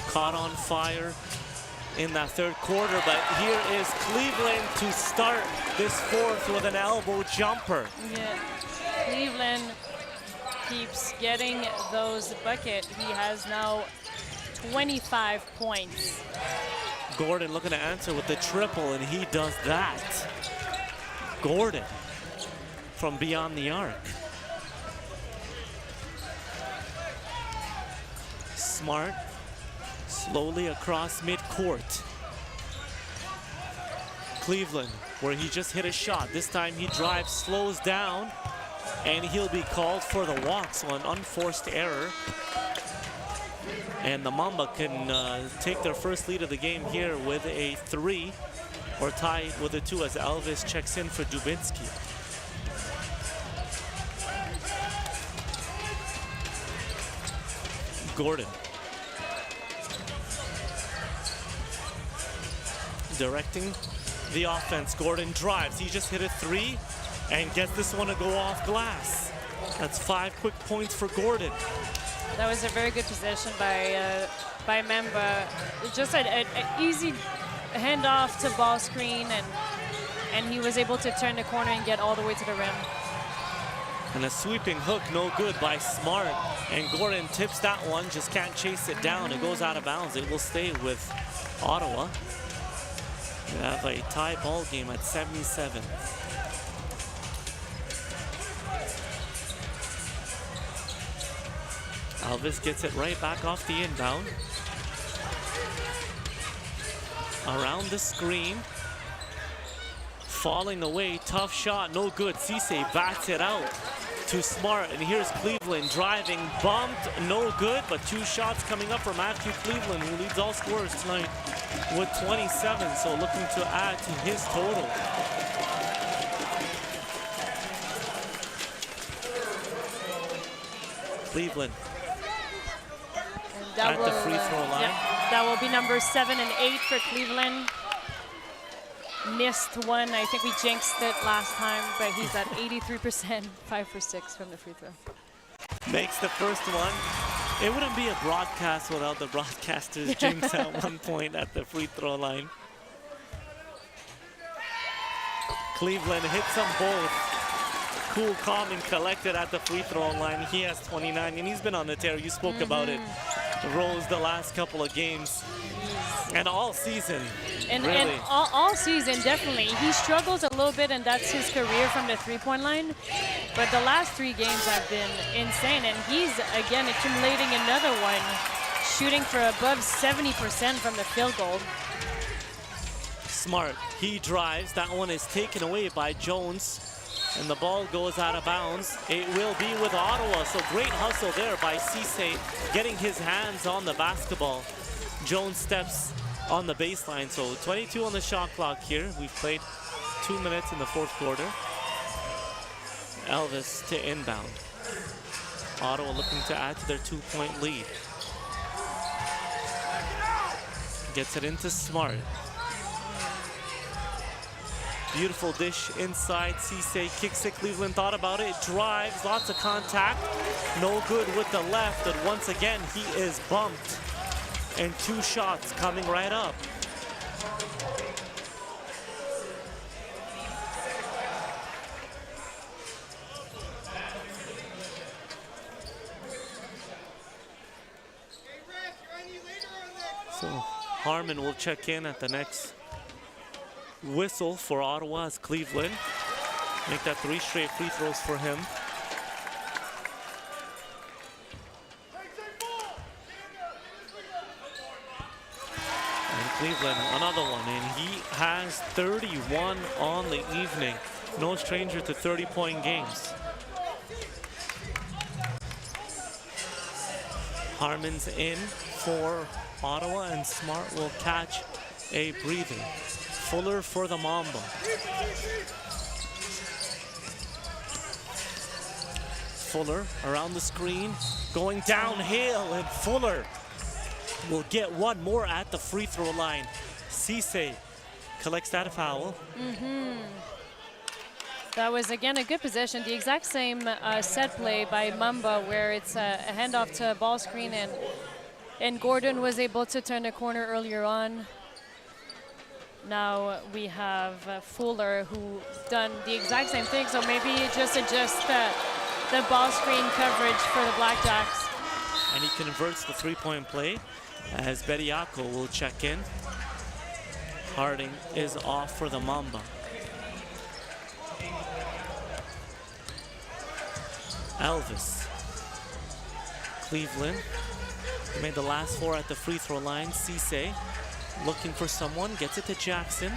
caught on fire in that third quarter, but here is Cleveland to start this fourth with an elbow jumper. Yeah, Cleveland keeps getting those buckets. He has now 25 points. Gordon looking to answer with the triple, and he does that. Gordon from beyond the arc. Smart slowly across midcourt. Cleveland, where he just hit a shot. This time he drives, slows down, and he'll be called for the walk, so an unforced error. And the Mamba can take their first lead of the game here with a 3, or tie with a 2 as Elvis checks in for Dubinsky. Gordon directing the offense. Gordon drives. He just hit a 3 and gets this one to go off glass. That's 5 quick points for Gordon. That was a very good possession by Mamba. Just an easy handoff to ball screen, and he was able to turn the corner and get all the way to the rim. And a sweeping hook, no good by Smart. And Gordon tips that one, just can't chase it down. It goes out of bounds. It will stay with Ottawa. We have a tie ball game at 77. Elvis gets it right back off the inbound. Around the screen. Falling away, tough shot, no good. Cisse bats it out to Smart, and here's Cleveland driving, bumped, no good, but 2 shots coming up for Matthew Cleveland, who leads all scorers tonight with 27, so looking to add to his total. Cleveland at the free throw line. Yeah, that will be number 7 and 8 for Cleveland. Missed one. I think we jinxed it last time, but he's at 83%, 5 for 6 from the free throw. Makes the first one. It wouldn't be a broadcast without the broadcasters jinx at one point at the free throw line. Cleveland hits them both. Cool, calm, and collected at the free throw line. He has 29, and he's been on the tear. You spoke about it, Rose, the last couple of games. And all season, And really. all season, definitely. He struggles a little bit, and that's his career from the three-point line. But the last 3 games have been insane, and he's, again, accumulating another one, shooting for above 70% from the field goal. Smart, he drives. That one is taken away by Jones, and the ball goes out of bounds. It will be with Ottawa, so great hustle there by Cisse, getting his hands on the basketball. Jones steps on the baseline, so 22 on the shot clock here. We've played 2 minutes in the 4th quarter. Elvis to inbound. Ottawa looking to add to their 2-point lead. Gets it into Smart. Beautiful dish inside. Cisse kicks it. Cleveland thought about it. Drives. Lots of contact. No good with the left. But once again, he is bumped. And 2 shots coming right up. So Harmon will check in at the next whistle for Ottawa as Cleveland make that 3 straight free throws for him. And Cleveland, another one, and he has 31 on the evening. No stranger to 30-point games. Harmon's in for Ottawa, and Smart will catch a breather. Fuller for the Mamba. Fuller around the screen, going downhill, and Fuller will get one more at the free throw line. Cisse collects that foul. That was, again, a good possession. The exact same set play by Mamba, where it's a handoff to a ball screen, and Gordon was able to turn the corner earlier on. Now we have Fuller, who done the exact same thing, so maybe just adjust the ball screen coverage for the BlackJacks. And he converts the 3-point play as Bediako will check in. Harding is off for the Mamba. Elvis. Cleveland. He made the last 4 at the free throw line. Cisse looking for someone, gets it to Jackson.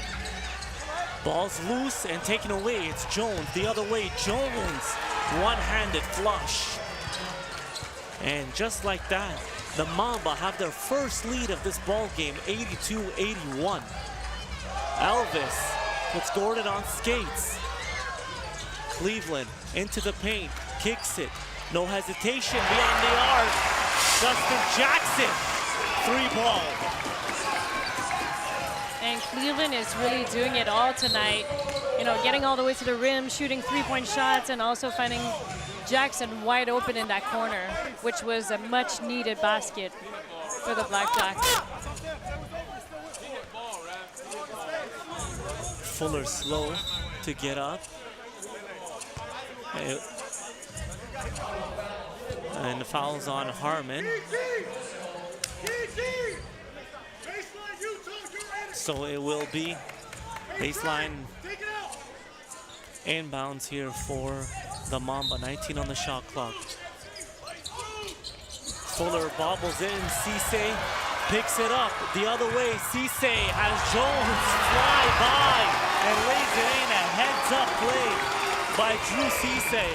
Ball's loose and taken away. It's Jones the other way. Jones, one-handed flush. And just like that, the Mamba have their first lead of this ball game, 82-81. Elvis puts Gordon on skates. Cleveland into the paint, kicks it. No hesitation beyond the arc. Justin Jackson, 3-ball. And Cleveland is really doing it all tonight. You know, getting all the way to the rim, shooting 3-point shots, and also finding Jackson wide open in that corner, which was a much needed basket for the BlackJacks. Fuller slow to get up. And the foul's on Harmon. So it will be baseline inbounds here for the Mamba. 19 on the shot clock. Fuller bobbles in. Cisse picks it up the other way. Cisse has Jones fly by and lays it in. A heads-up play by Drew Cisse,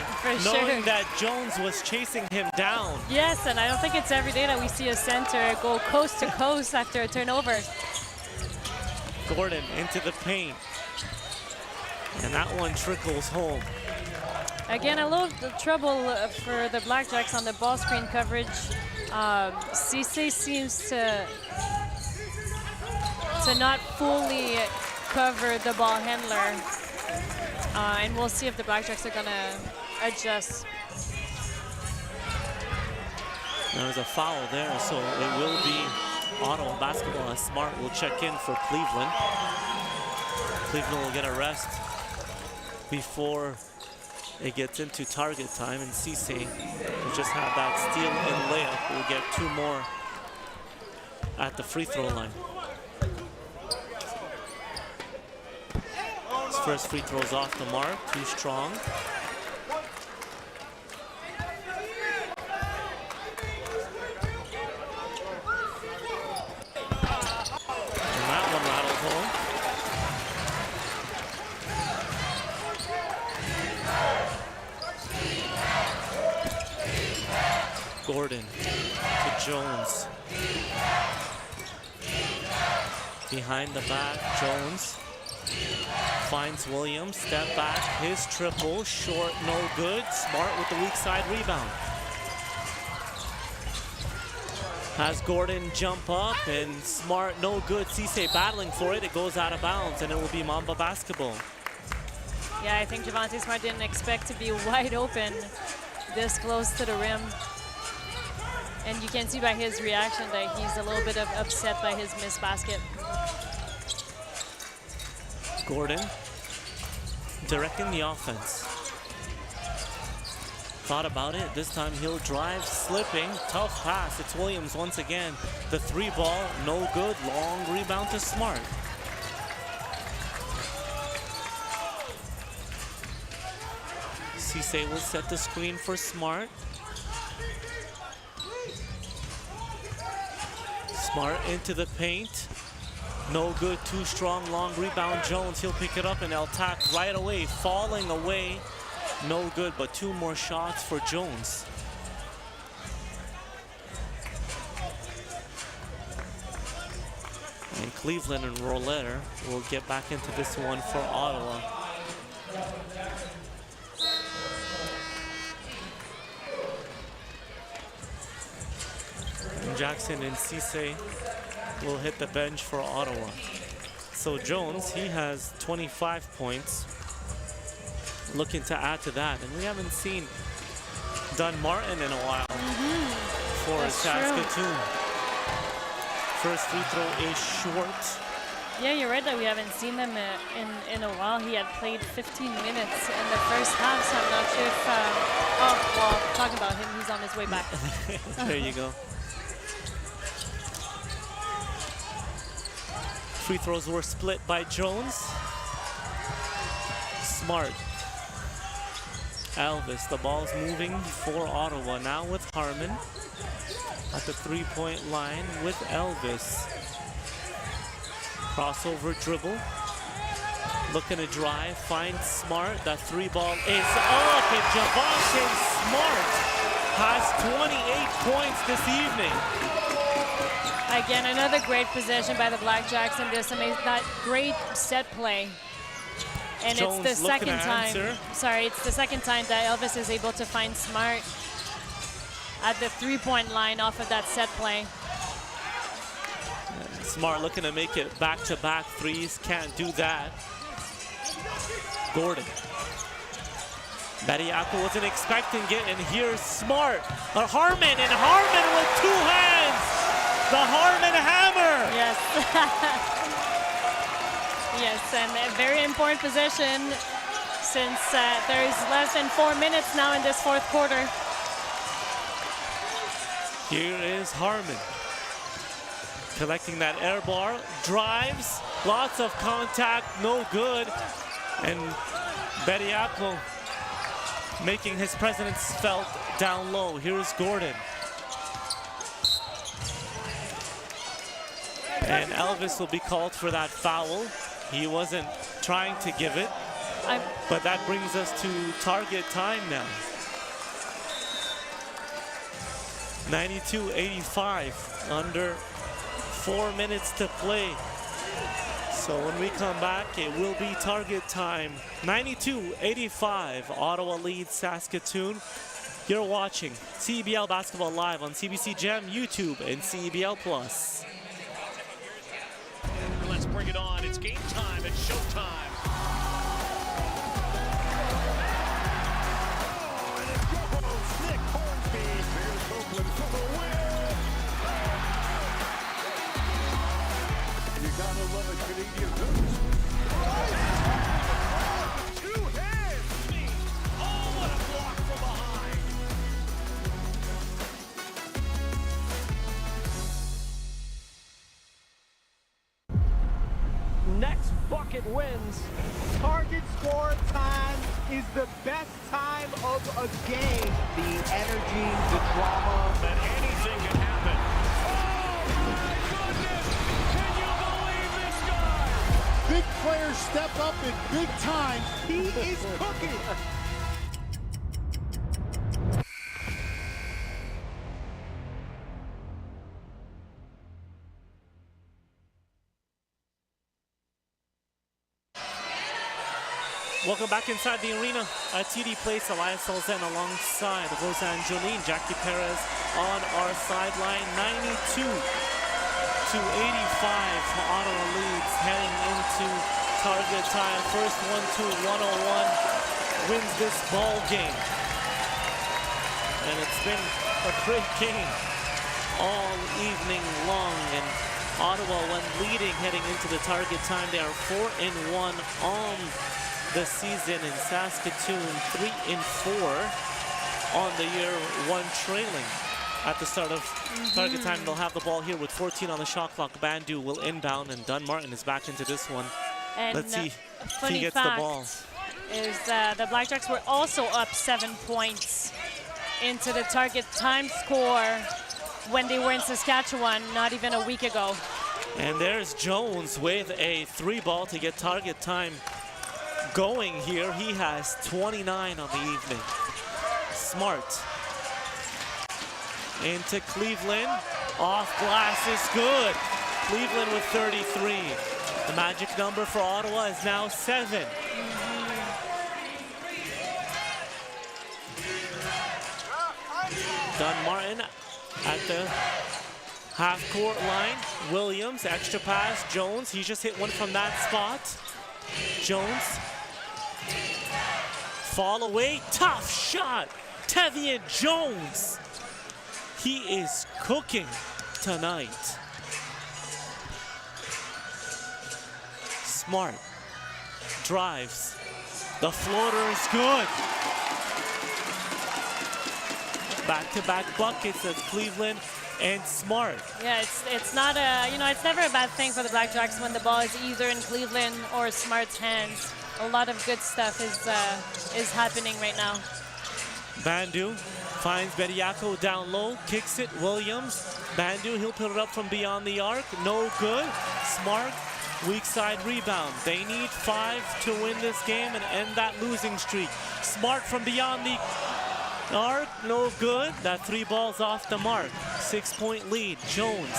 knowing that Jones was chasing him down. Yes, and I don't think it's every day that we see a center go coast to coast after a turnover. Gordon into the paint. And that one trickles home. Again, a little trouble for the BlackJacks on the ball screen coverage. Cisse seems to not fully cover the ball handler. And we'll see if the BlackJacks are going to adjust. There's a foul there, so it will be Ottawa basketball as Smart will check in for Cleveland. Cleveland will get a rest before it gets into target time, and Cisse will just have that steal and layup. We'll get 2 more at the free throw line. First free throw's off the mark, too strong. And that one rattles home. Gordon to Jones. Behind the back, Jones finds Williams, step back, his triple, short, no good. Smart with the weak side rebound. Has Gordon jump up, and Smart, no good. Cisse battling for it, it goes out of bounds, and it will be Mamba basketball. Yeah, I think Javonte Smart didn't expect to be wide open this close to the rim. And you can see by his reaction that he's a little bit upset by his missed basket. Gordon directing the offense. Thought about it. This time he'll drive, slipping, tough pass. It's Williams once again. The three ball, no good. Long rebound to Smart. Cisse will set the screen for Smart. Smart into the paint. No good, too strong, long rebound. Jones, he'll pick it up and attack right away. Falling away, no good, but two more shots for Jones. And Cleveland and Roller will get back into this one for Ottawa. And Jackson and Cisse will hit the bench for Ottawa. So Jones, he has 25 points. Looking to add to that. And we haven't seen Dunn Martin in a while for That's Saskatoon. true. First free throw is short. Yeah, you're right that we haven't seen him in a while. He had played 15 minutes in the first half, so I'm not sure if... oh, well, talking about him, he's on his way back. There you go. Free throws were split by Jones. Smart. Elvis, the ball's moving for Ottawa. Now with Harmon at the three-point line with Elvis. Crossover dribble. Looking to drive, finds Smart. That three ball is up, and Javonte Smart has 28 points this evening. Again, another great possession by the BlackJacks in this amazing, that great set play. And Jones it's the looking second to time. answer. Sorry, it's the second time that Elvis is able to find Smart at the three-point line off of that set play. Smart looking to make it back-to-back threes. Can't do that. Gordon. Bediako wasn't expecting it, and here's Smart. Harmon, and Harmon with two hands. The Harmon hammer. Yes. Yes, and a very important possession since there's less than 4 minutes now in this fourth quarter. Here is Harmon. Collecting that air bar, drives, lots of contact, no good. And Bediako making his presence felt down low. Here's Gordon. And Elvis will be called for that foul. He wasn't trying to give it, but that brings us to target time now. 92-85, under 4 minutes to play. So when we come back, it will be target time. 92-85, Ottawa leads Saskatoon. You're watching CEBL Basketball Live on CBC Gem, YouTube, and CEBL Plus. Let's bring it on. It's game time. It's showtime. Nick Hornsby. Here's Oakland for the win. You gotta love a Canadian boost. Two hands. Me. Oh, what a block from behind. bucket wins. Target score time is the best time of a game. The energy, the drama. That anything can happen. Big players step up in big times. He is cooking. Welcome back inside the arena at TD Place. Elias Salzen alongside Roseanne Jolene, Jackie Perez on our sideline. 92 to 85. Ottawa leads heading into target time. First 1-2, 101 wins this ball game. And it's been a great game all evening long. And Ottawa, when leading heading into the target time, they are 4-1 on the season in Saskatoon, 3-4 on the year, one trailing at the start of target time. They'll have the ball here with 14 on the shot clock. Bandu will inbound, and Dunmartin is back into this one. And let's see if he gets the ball. Is the BlackJacks were also up 7 points into the target time score when they were in Saskatchewan not even a week ago. And there's Jones with a 3-ball to get target time going here. He has 29 on the evening. Smart into Cleveland. Off glass is good. Cleveland with 33. The magic number for Ottawa is now 7. Dunmartin at the half-court line. Williams, extra pass. Jones, he just hit one from that spot. Jones. Fall away, tough shot. Tevian Jones. He is cooking tonight. Smart drives. The floater is good. Back-to-back buckets as Cleveland and Smart. Yeah, it's not a, it's never a bad thing for the BlackJacks when the ball is either in Cleveland or Smart's hands. A lot of good stuff is happening right now. Bandu finds Bediako down low, kicks it. Williams, Bandu, he'll put it up from beyond the arc. No good. Smart, weak side rebound. They need 5 to win this game and end that losing streak. Smart from beyond the arc, no good. That 3 balls off the mark. 6-point lead. Jones.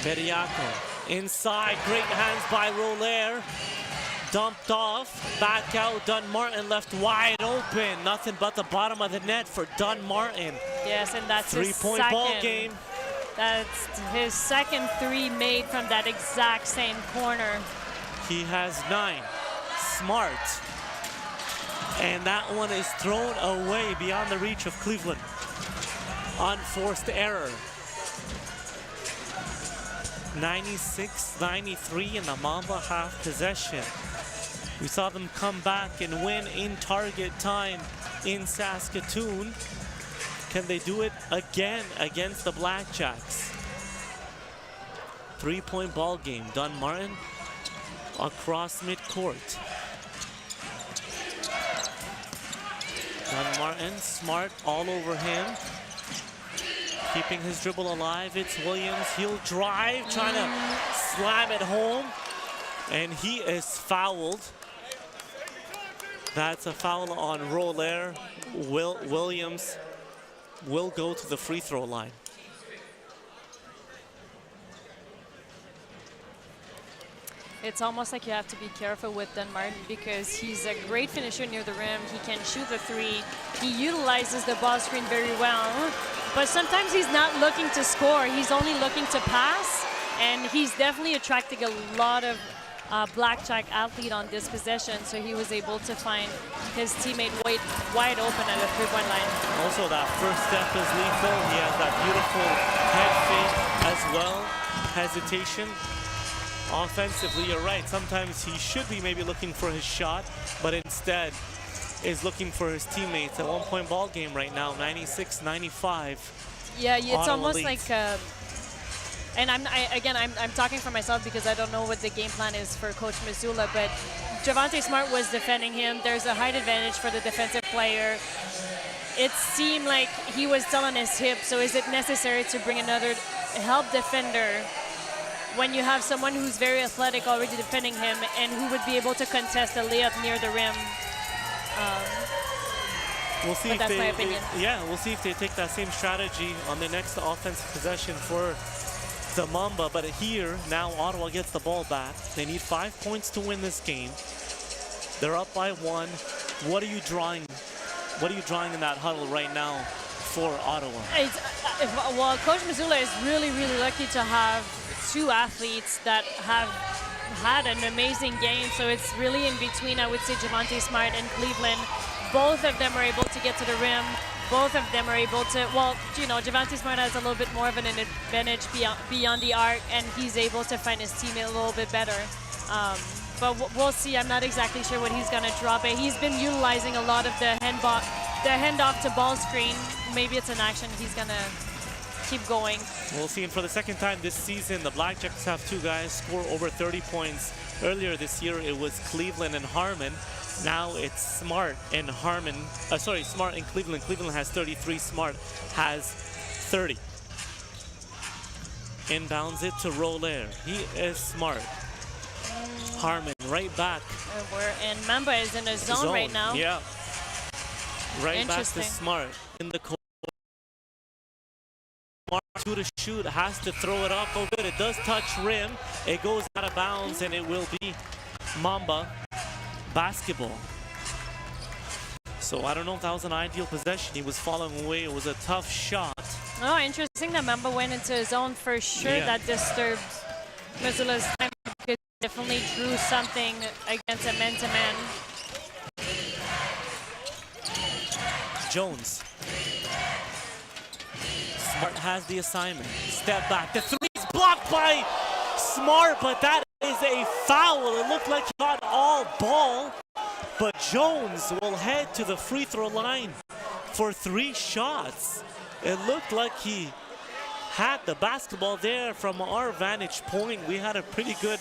Bediako inside, great hands by Roller. Dumped off, back out. Dunmartin left wide open. Nothing but the bottom of the net for Dunmartin. Yes, and that's his 3-point ball second. game. That's his second 3 made from that exact same corner. He has 9. Smart. And that one is thrown away beyond the reach of Cleveland. Unforced error. 96-93 in the Mamba half possession. We saw them come back and win in target time in Saskatoon. Can they do it again against the BlackJacks? 3-point ball game. Dunmartin across midcourt. Dunmartin, Smart all over him. Keeping his dribble alive, it's Williams. He'll drive, trying to slam it home. And he is fouled. That's a foul on Roller. Williams will go to the free throw line. It's almost like you have to be careful with Dunmartin because he's a great finisher near the rim. He can shoot the 3. He utilizes the ball screen very well. But sometimes he's not looking to score. He's only looking to pass. And he's definitely attracting a lot of BlackJack athlete on this possession. So he was able to find his teammate wide open at the 3-point line. Also, that first step is lethal. He has that beautiful head fake as well. Hesitation. Offensively, you're right. Sometimes he should be maybe looking for his shot, but instead is looking for his teammates. A 1-point ball game right now, 96-95. Yeah, it's Ottawa almost leads. like And I'm talking for myself because I don't know what the game plan is for Coach Missoula, but Javonte Smart was defending him. There's a height advantage for the defensive player. It seemed like he was still on his hip, so is it necessary to bring another help defender when you have someone who's very athletic already defending him and who would be able to contest a layup near the rim? We'll see if that's they, my opinion. we'll see if they take that same strategy on the next offensive possession for the Mamba. But here, now Ottawa gets the ball back. They need 5 points to win this game. They're up by 1. What are you drawing? What are you drawing in that huddle right now for Ottawa? Well, Coach Missoula is really, really lucky to have 2 athletes that have had an amazing game. So it's really in between, I would say, Javonte Smart and Cleveland. Both of them are able to get to the rim. Both of them are able to, well, you know, Javonte Smart has a little bit more of an advantage beyond the arc, and he's able to find his teammate a little bit better. But we'll see. I'm not exactly sure what he's going to drop. He's been utilizing a lot of the handoff to ball screen. Maybe it's an action he's going to keep going. We'll see. And for the second time this season, the BlackJacks have 2 guys score over 30 points. Earlier this year, it was Cleveland and Harmon. Now it's Smart and Harmon. Smart and Cleveland. Cleveland has 33. Smart has 30. Inbounds it to Roller. He is Smart. Harmon right back. And Mamba is in a zone right now. Yeah. Right back to Smart in the corner. Smart to shoot, has to throw it up. Oh, good. It does touch rim. It goes out of bounds, and it will be Mamba basketball. So I don't know if that was an ideal possession. He was falling away. It was a tough shot. Oh, interesting that Mamba went into his zone for sure. Yeah. That disturbed Missoula's time. Definitely drew something against a man-to-man. Jones. Smart has the assignment. Step back. The 3 is blocked by Smart, but that is a foul. It looked like he got all ball, but Jones will head to the free throw line for 3 shots. It looked like he had the basketball there from our vantage point. We had a pretty good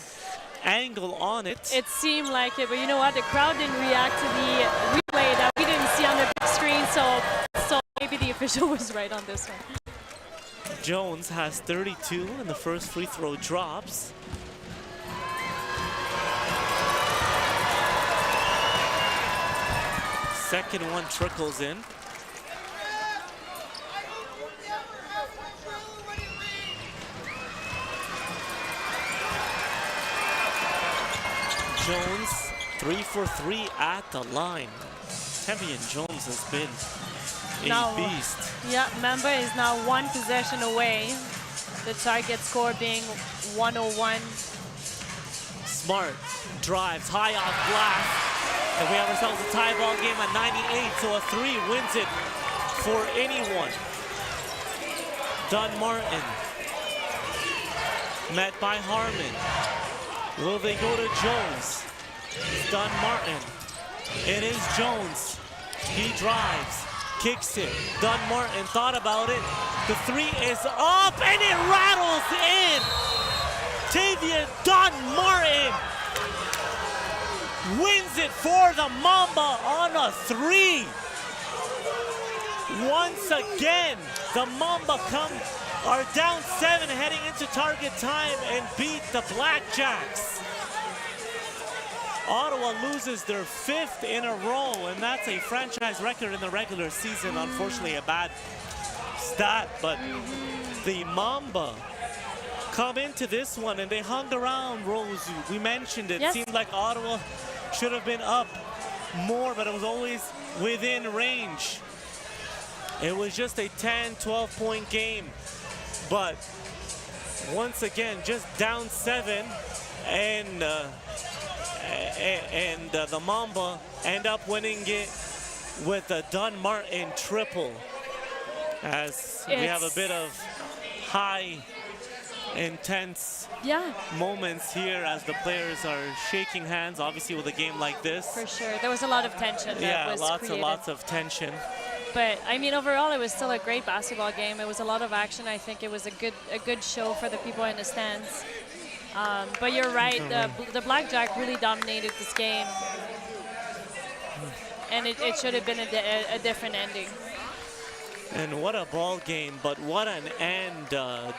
angle on it. It seemed like it, but you know what? The crowd didn't react to the replay that we didn't see on the big screen, so maybe the official was right on this one. Jones has 32 and the first free throw drops. Second one trickles in. Jones 3 for 3 at the line. Tevian Jones has been a beast. Yeah, Mamba is now 1 possession away. The target score being 101. Smart drives high off glass, and we have ourselves a tie ball game at 98, so a 3 wins it for anyone. Dunn Martin met by Harmon. Will they go to Jones? It's Dunn Martin. It is Jones. He drives, kicks it. Dunn Martin thought about it. The 3 is up and it rattles in. Tavian Dunn Martin wins it for the Mamba on a 3. Once again, the Mamba are down 7 heading into target time and beat the BlackJacks. Ottawa loses their 5th in a row, and that's a franchise record in the regular season. Unfortunately, a bad stat, but the Mamba come into this one and they hung around, Rose. We mentioned it. Yes. Seemed like Ottawa should have been up more, but it was always within range. It was just a 10, 12-point game. But once again, just down 7, and the Mamba end up winning it with a Dunn Martin triple. As we have a bit of high, intense moments here as the players are shaking hands, obviously with a game like this. For sure, there was a lot of tension. Yeah, lots of tension. But I mean, overall, it was still a great basketball game. It was a lot of action. I think it was a good show for the people in the stands. But you're right, the Blackjack really dominated this game, and it should have been a different ending. And what a ball game, but what an end.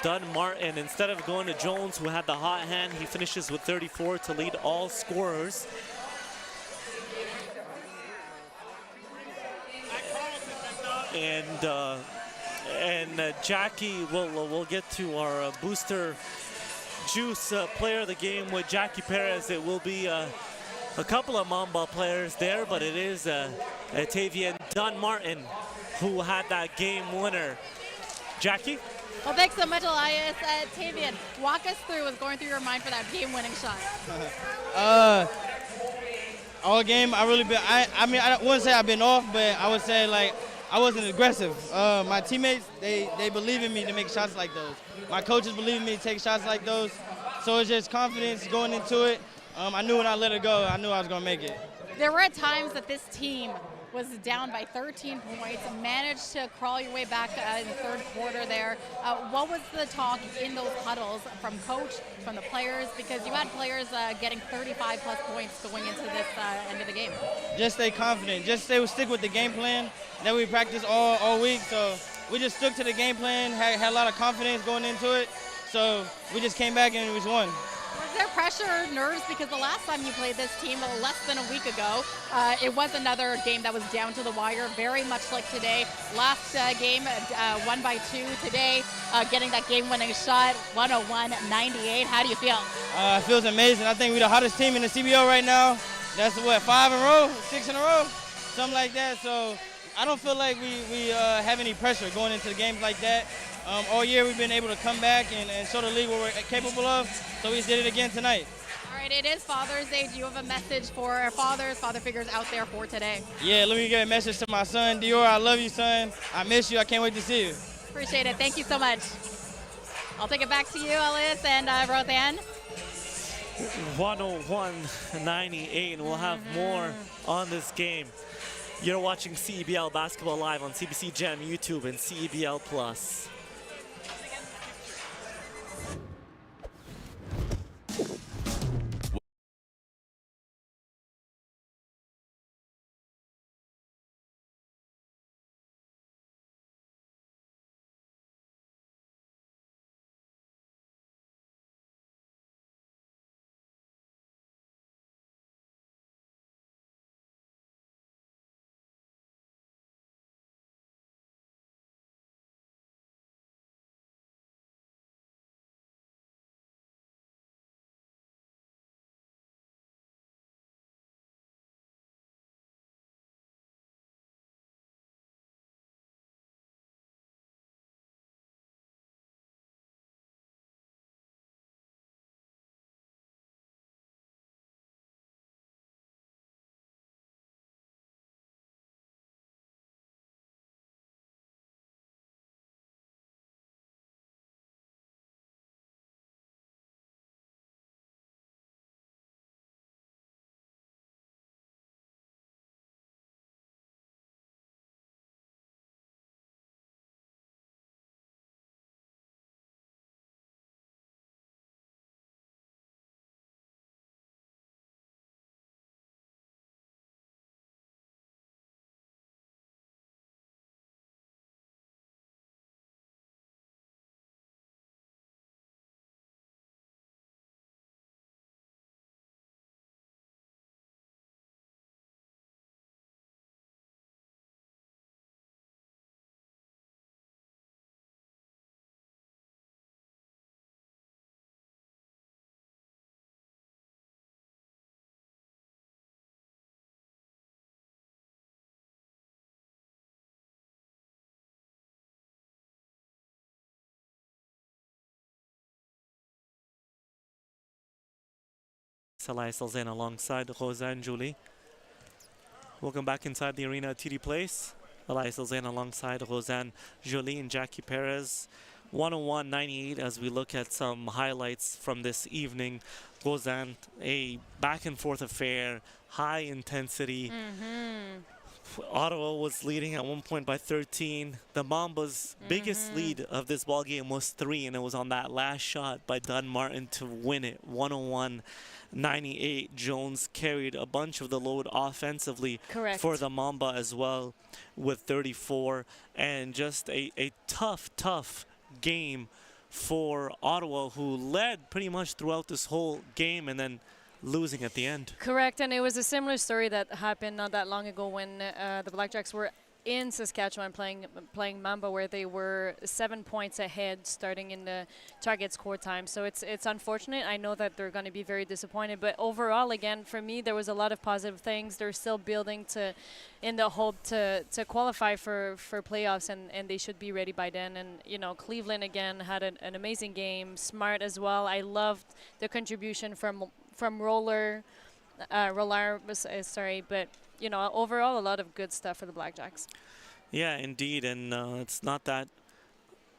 Dunn Martin, instead of going to Jones, who had the hot hand, he finishes with 34 to lead all scorers. And Jackie, we'll get to our booster juice player of the game with Jackie Perez. It will be a couple of Mamba players there, but it is Tavian Dunn Martin who had that game winner. Jackie? Well, thanks so much, Elias. Tavian, walk us through what's going through your mind for that game-winning shot. All game, I mean, I wouldn't say I've been off, but I would say, like, I wasn't aggressive. My teammates, they believe in me to make shots like those. My coaches believe in me to take shots like those. So it's just confidence going into it. I knew when I let it go, I knew I was going to make it. There were times that this team was down by 13 points, managed to crawl your way back in the third quarter there. What was the talk in those huddles from coach, from the players? Because you had players getting 35-plus points going into this end of the game. Just stay confident. Just stick with the game plan that we practiced all week. So we just stuck to the game plan, had a lot of confidence going into it. So we just came back and we just won. Was there pressure, nerves? Because the last time you played this team, less than a week ago, it was another game that was down to the wire, very much like today. Last game, won by 2. Today, getting that game-winning shot, 101-98. How do you feel? It feels amazing. I think we're the hottest team in the CBL right now. That's what, 5 in a row, 6 in a row, something like that. So I don't feel like we have any pressure going into the games like that. All year we've been able to come back and show the league what we're capable of, so we did it again tonight. All right, it is Father's Day. Do you have a message for our father figures out there for today? Yeah, let me give a message to my son, Dior. I love you, son. I miss you. I can't wait to see you. Appreciate it. Thank you so much. I'll take it back to you, Elias and Roseanne. 101-98. We'll have more on this game. You're watching CEBL Basketball Live on CBC Gem, YouTube, and CEBL Plus. Elias Alzan alongside Roseanne Julie. Welcome back inside the arena at TD Place. Elias Alzan alongside Roseanne Julie and Jackie Perez. 101-98 as we look at some highlights from this evening. Roseanne, a back and forth affair, high intensity. Ottawa was leading at one point by 13. The Mamba's biggest lead of this ball game was 3, and it was on that last shot by Dunn Martin to win it, 101-98. Jones carried a bunch of the load offensively for the Mamba as well with 34, and just a tough game for Ottawa, who led pretty much throughout this whole game and then losing at the end. Correct, and it was a similar story that happened not that long ago when the BlackJacks were in Saskatchewan playing Mamba, where they were 7 points ahead starting in the target score time. So it's unfortunate. I know that they're going to be very disappointed, but overall, again, for me, there was a lot of positive things. They're still building in the hope to qualify for playoffs, and they should be ready by then. And you know, Cleveland again had an amazing game. Smart as well. I loved the contribution from Roller, but you know, overall a lot of good stuff for the BlackJacks. Yeah, indeed, and it's not that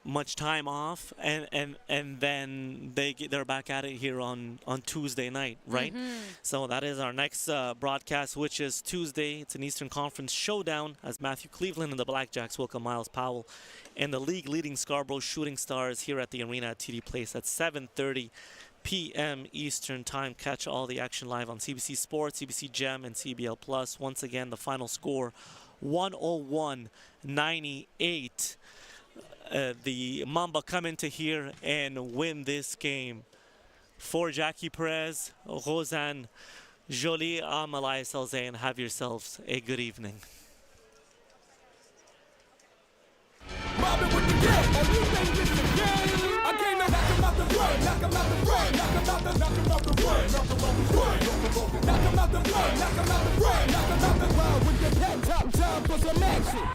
much time off, and then they're back at it here on Tuesday night, right? So that is our next broadcast, which is Tuesday. It's an Eastern Conference showdown as Matthew Cleveland and the BlackJacks welcome Miles Powell and the league-leading Scarborough Shooting Stars here at the arena at TD Place at 7:30 p.m. Eastern Time. Catch all the action live on CBC Sports, CBC Gem, and CBL Plus. Once again, the final score, 101-98. The Mamba come into here and win this game. For Jackie Perez, Rosanne Jolie, I'm Elias Alzain. Have yourselves a good evening. Mamba with the game. Oh, you think this is a game? I came to knock him out the way, knock him out the way, knock him out the way, knock him out the way, knock him out the way, knock him out the way, knock him out the way, knock him out the way, with the head top down for some action.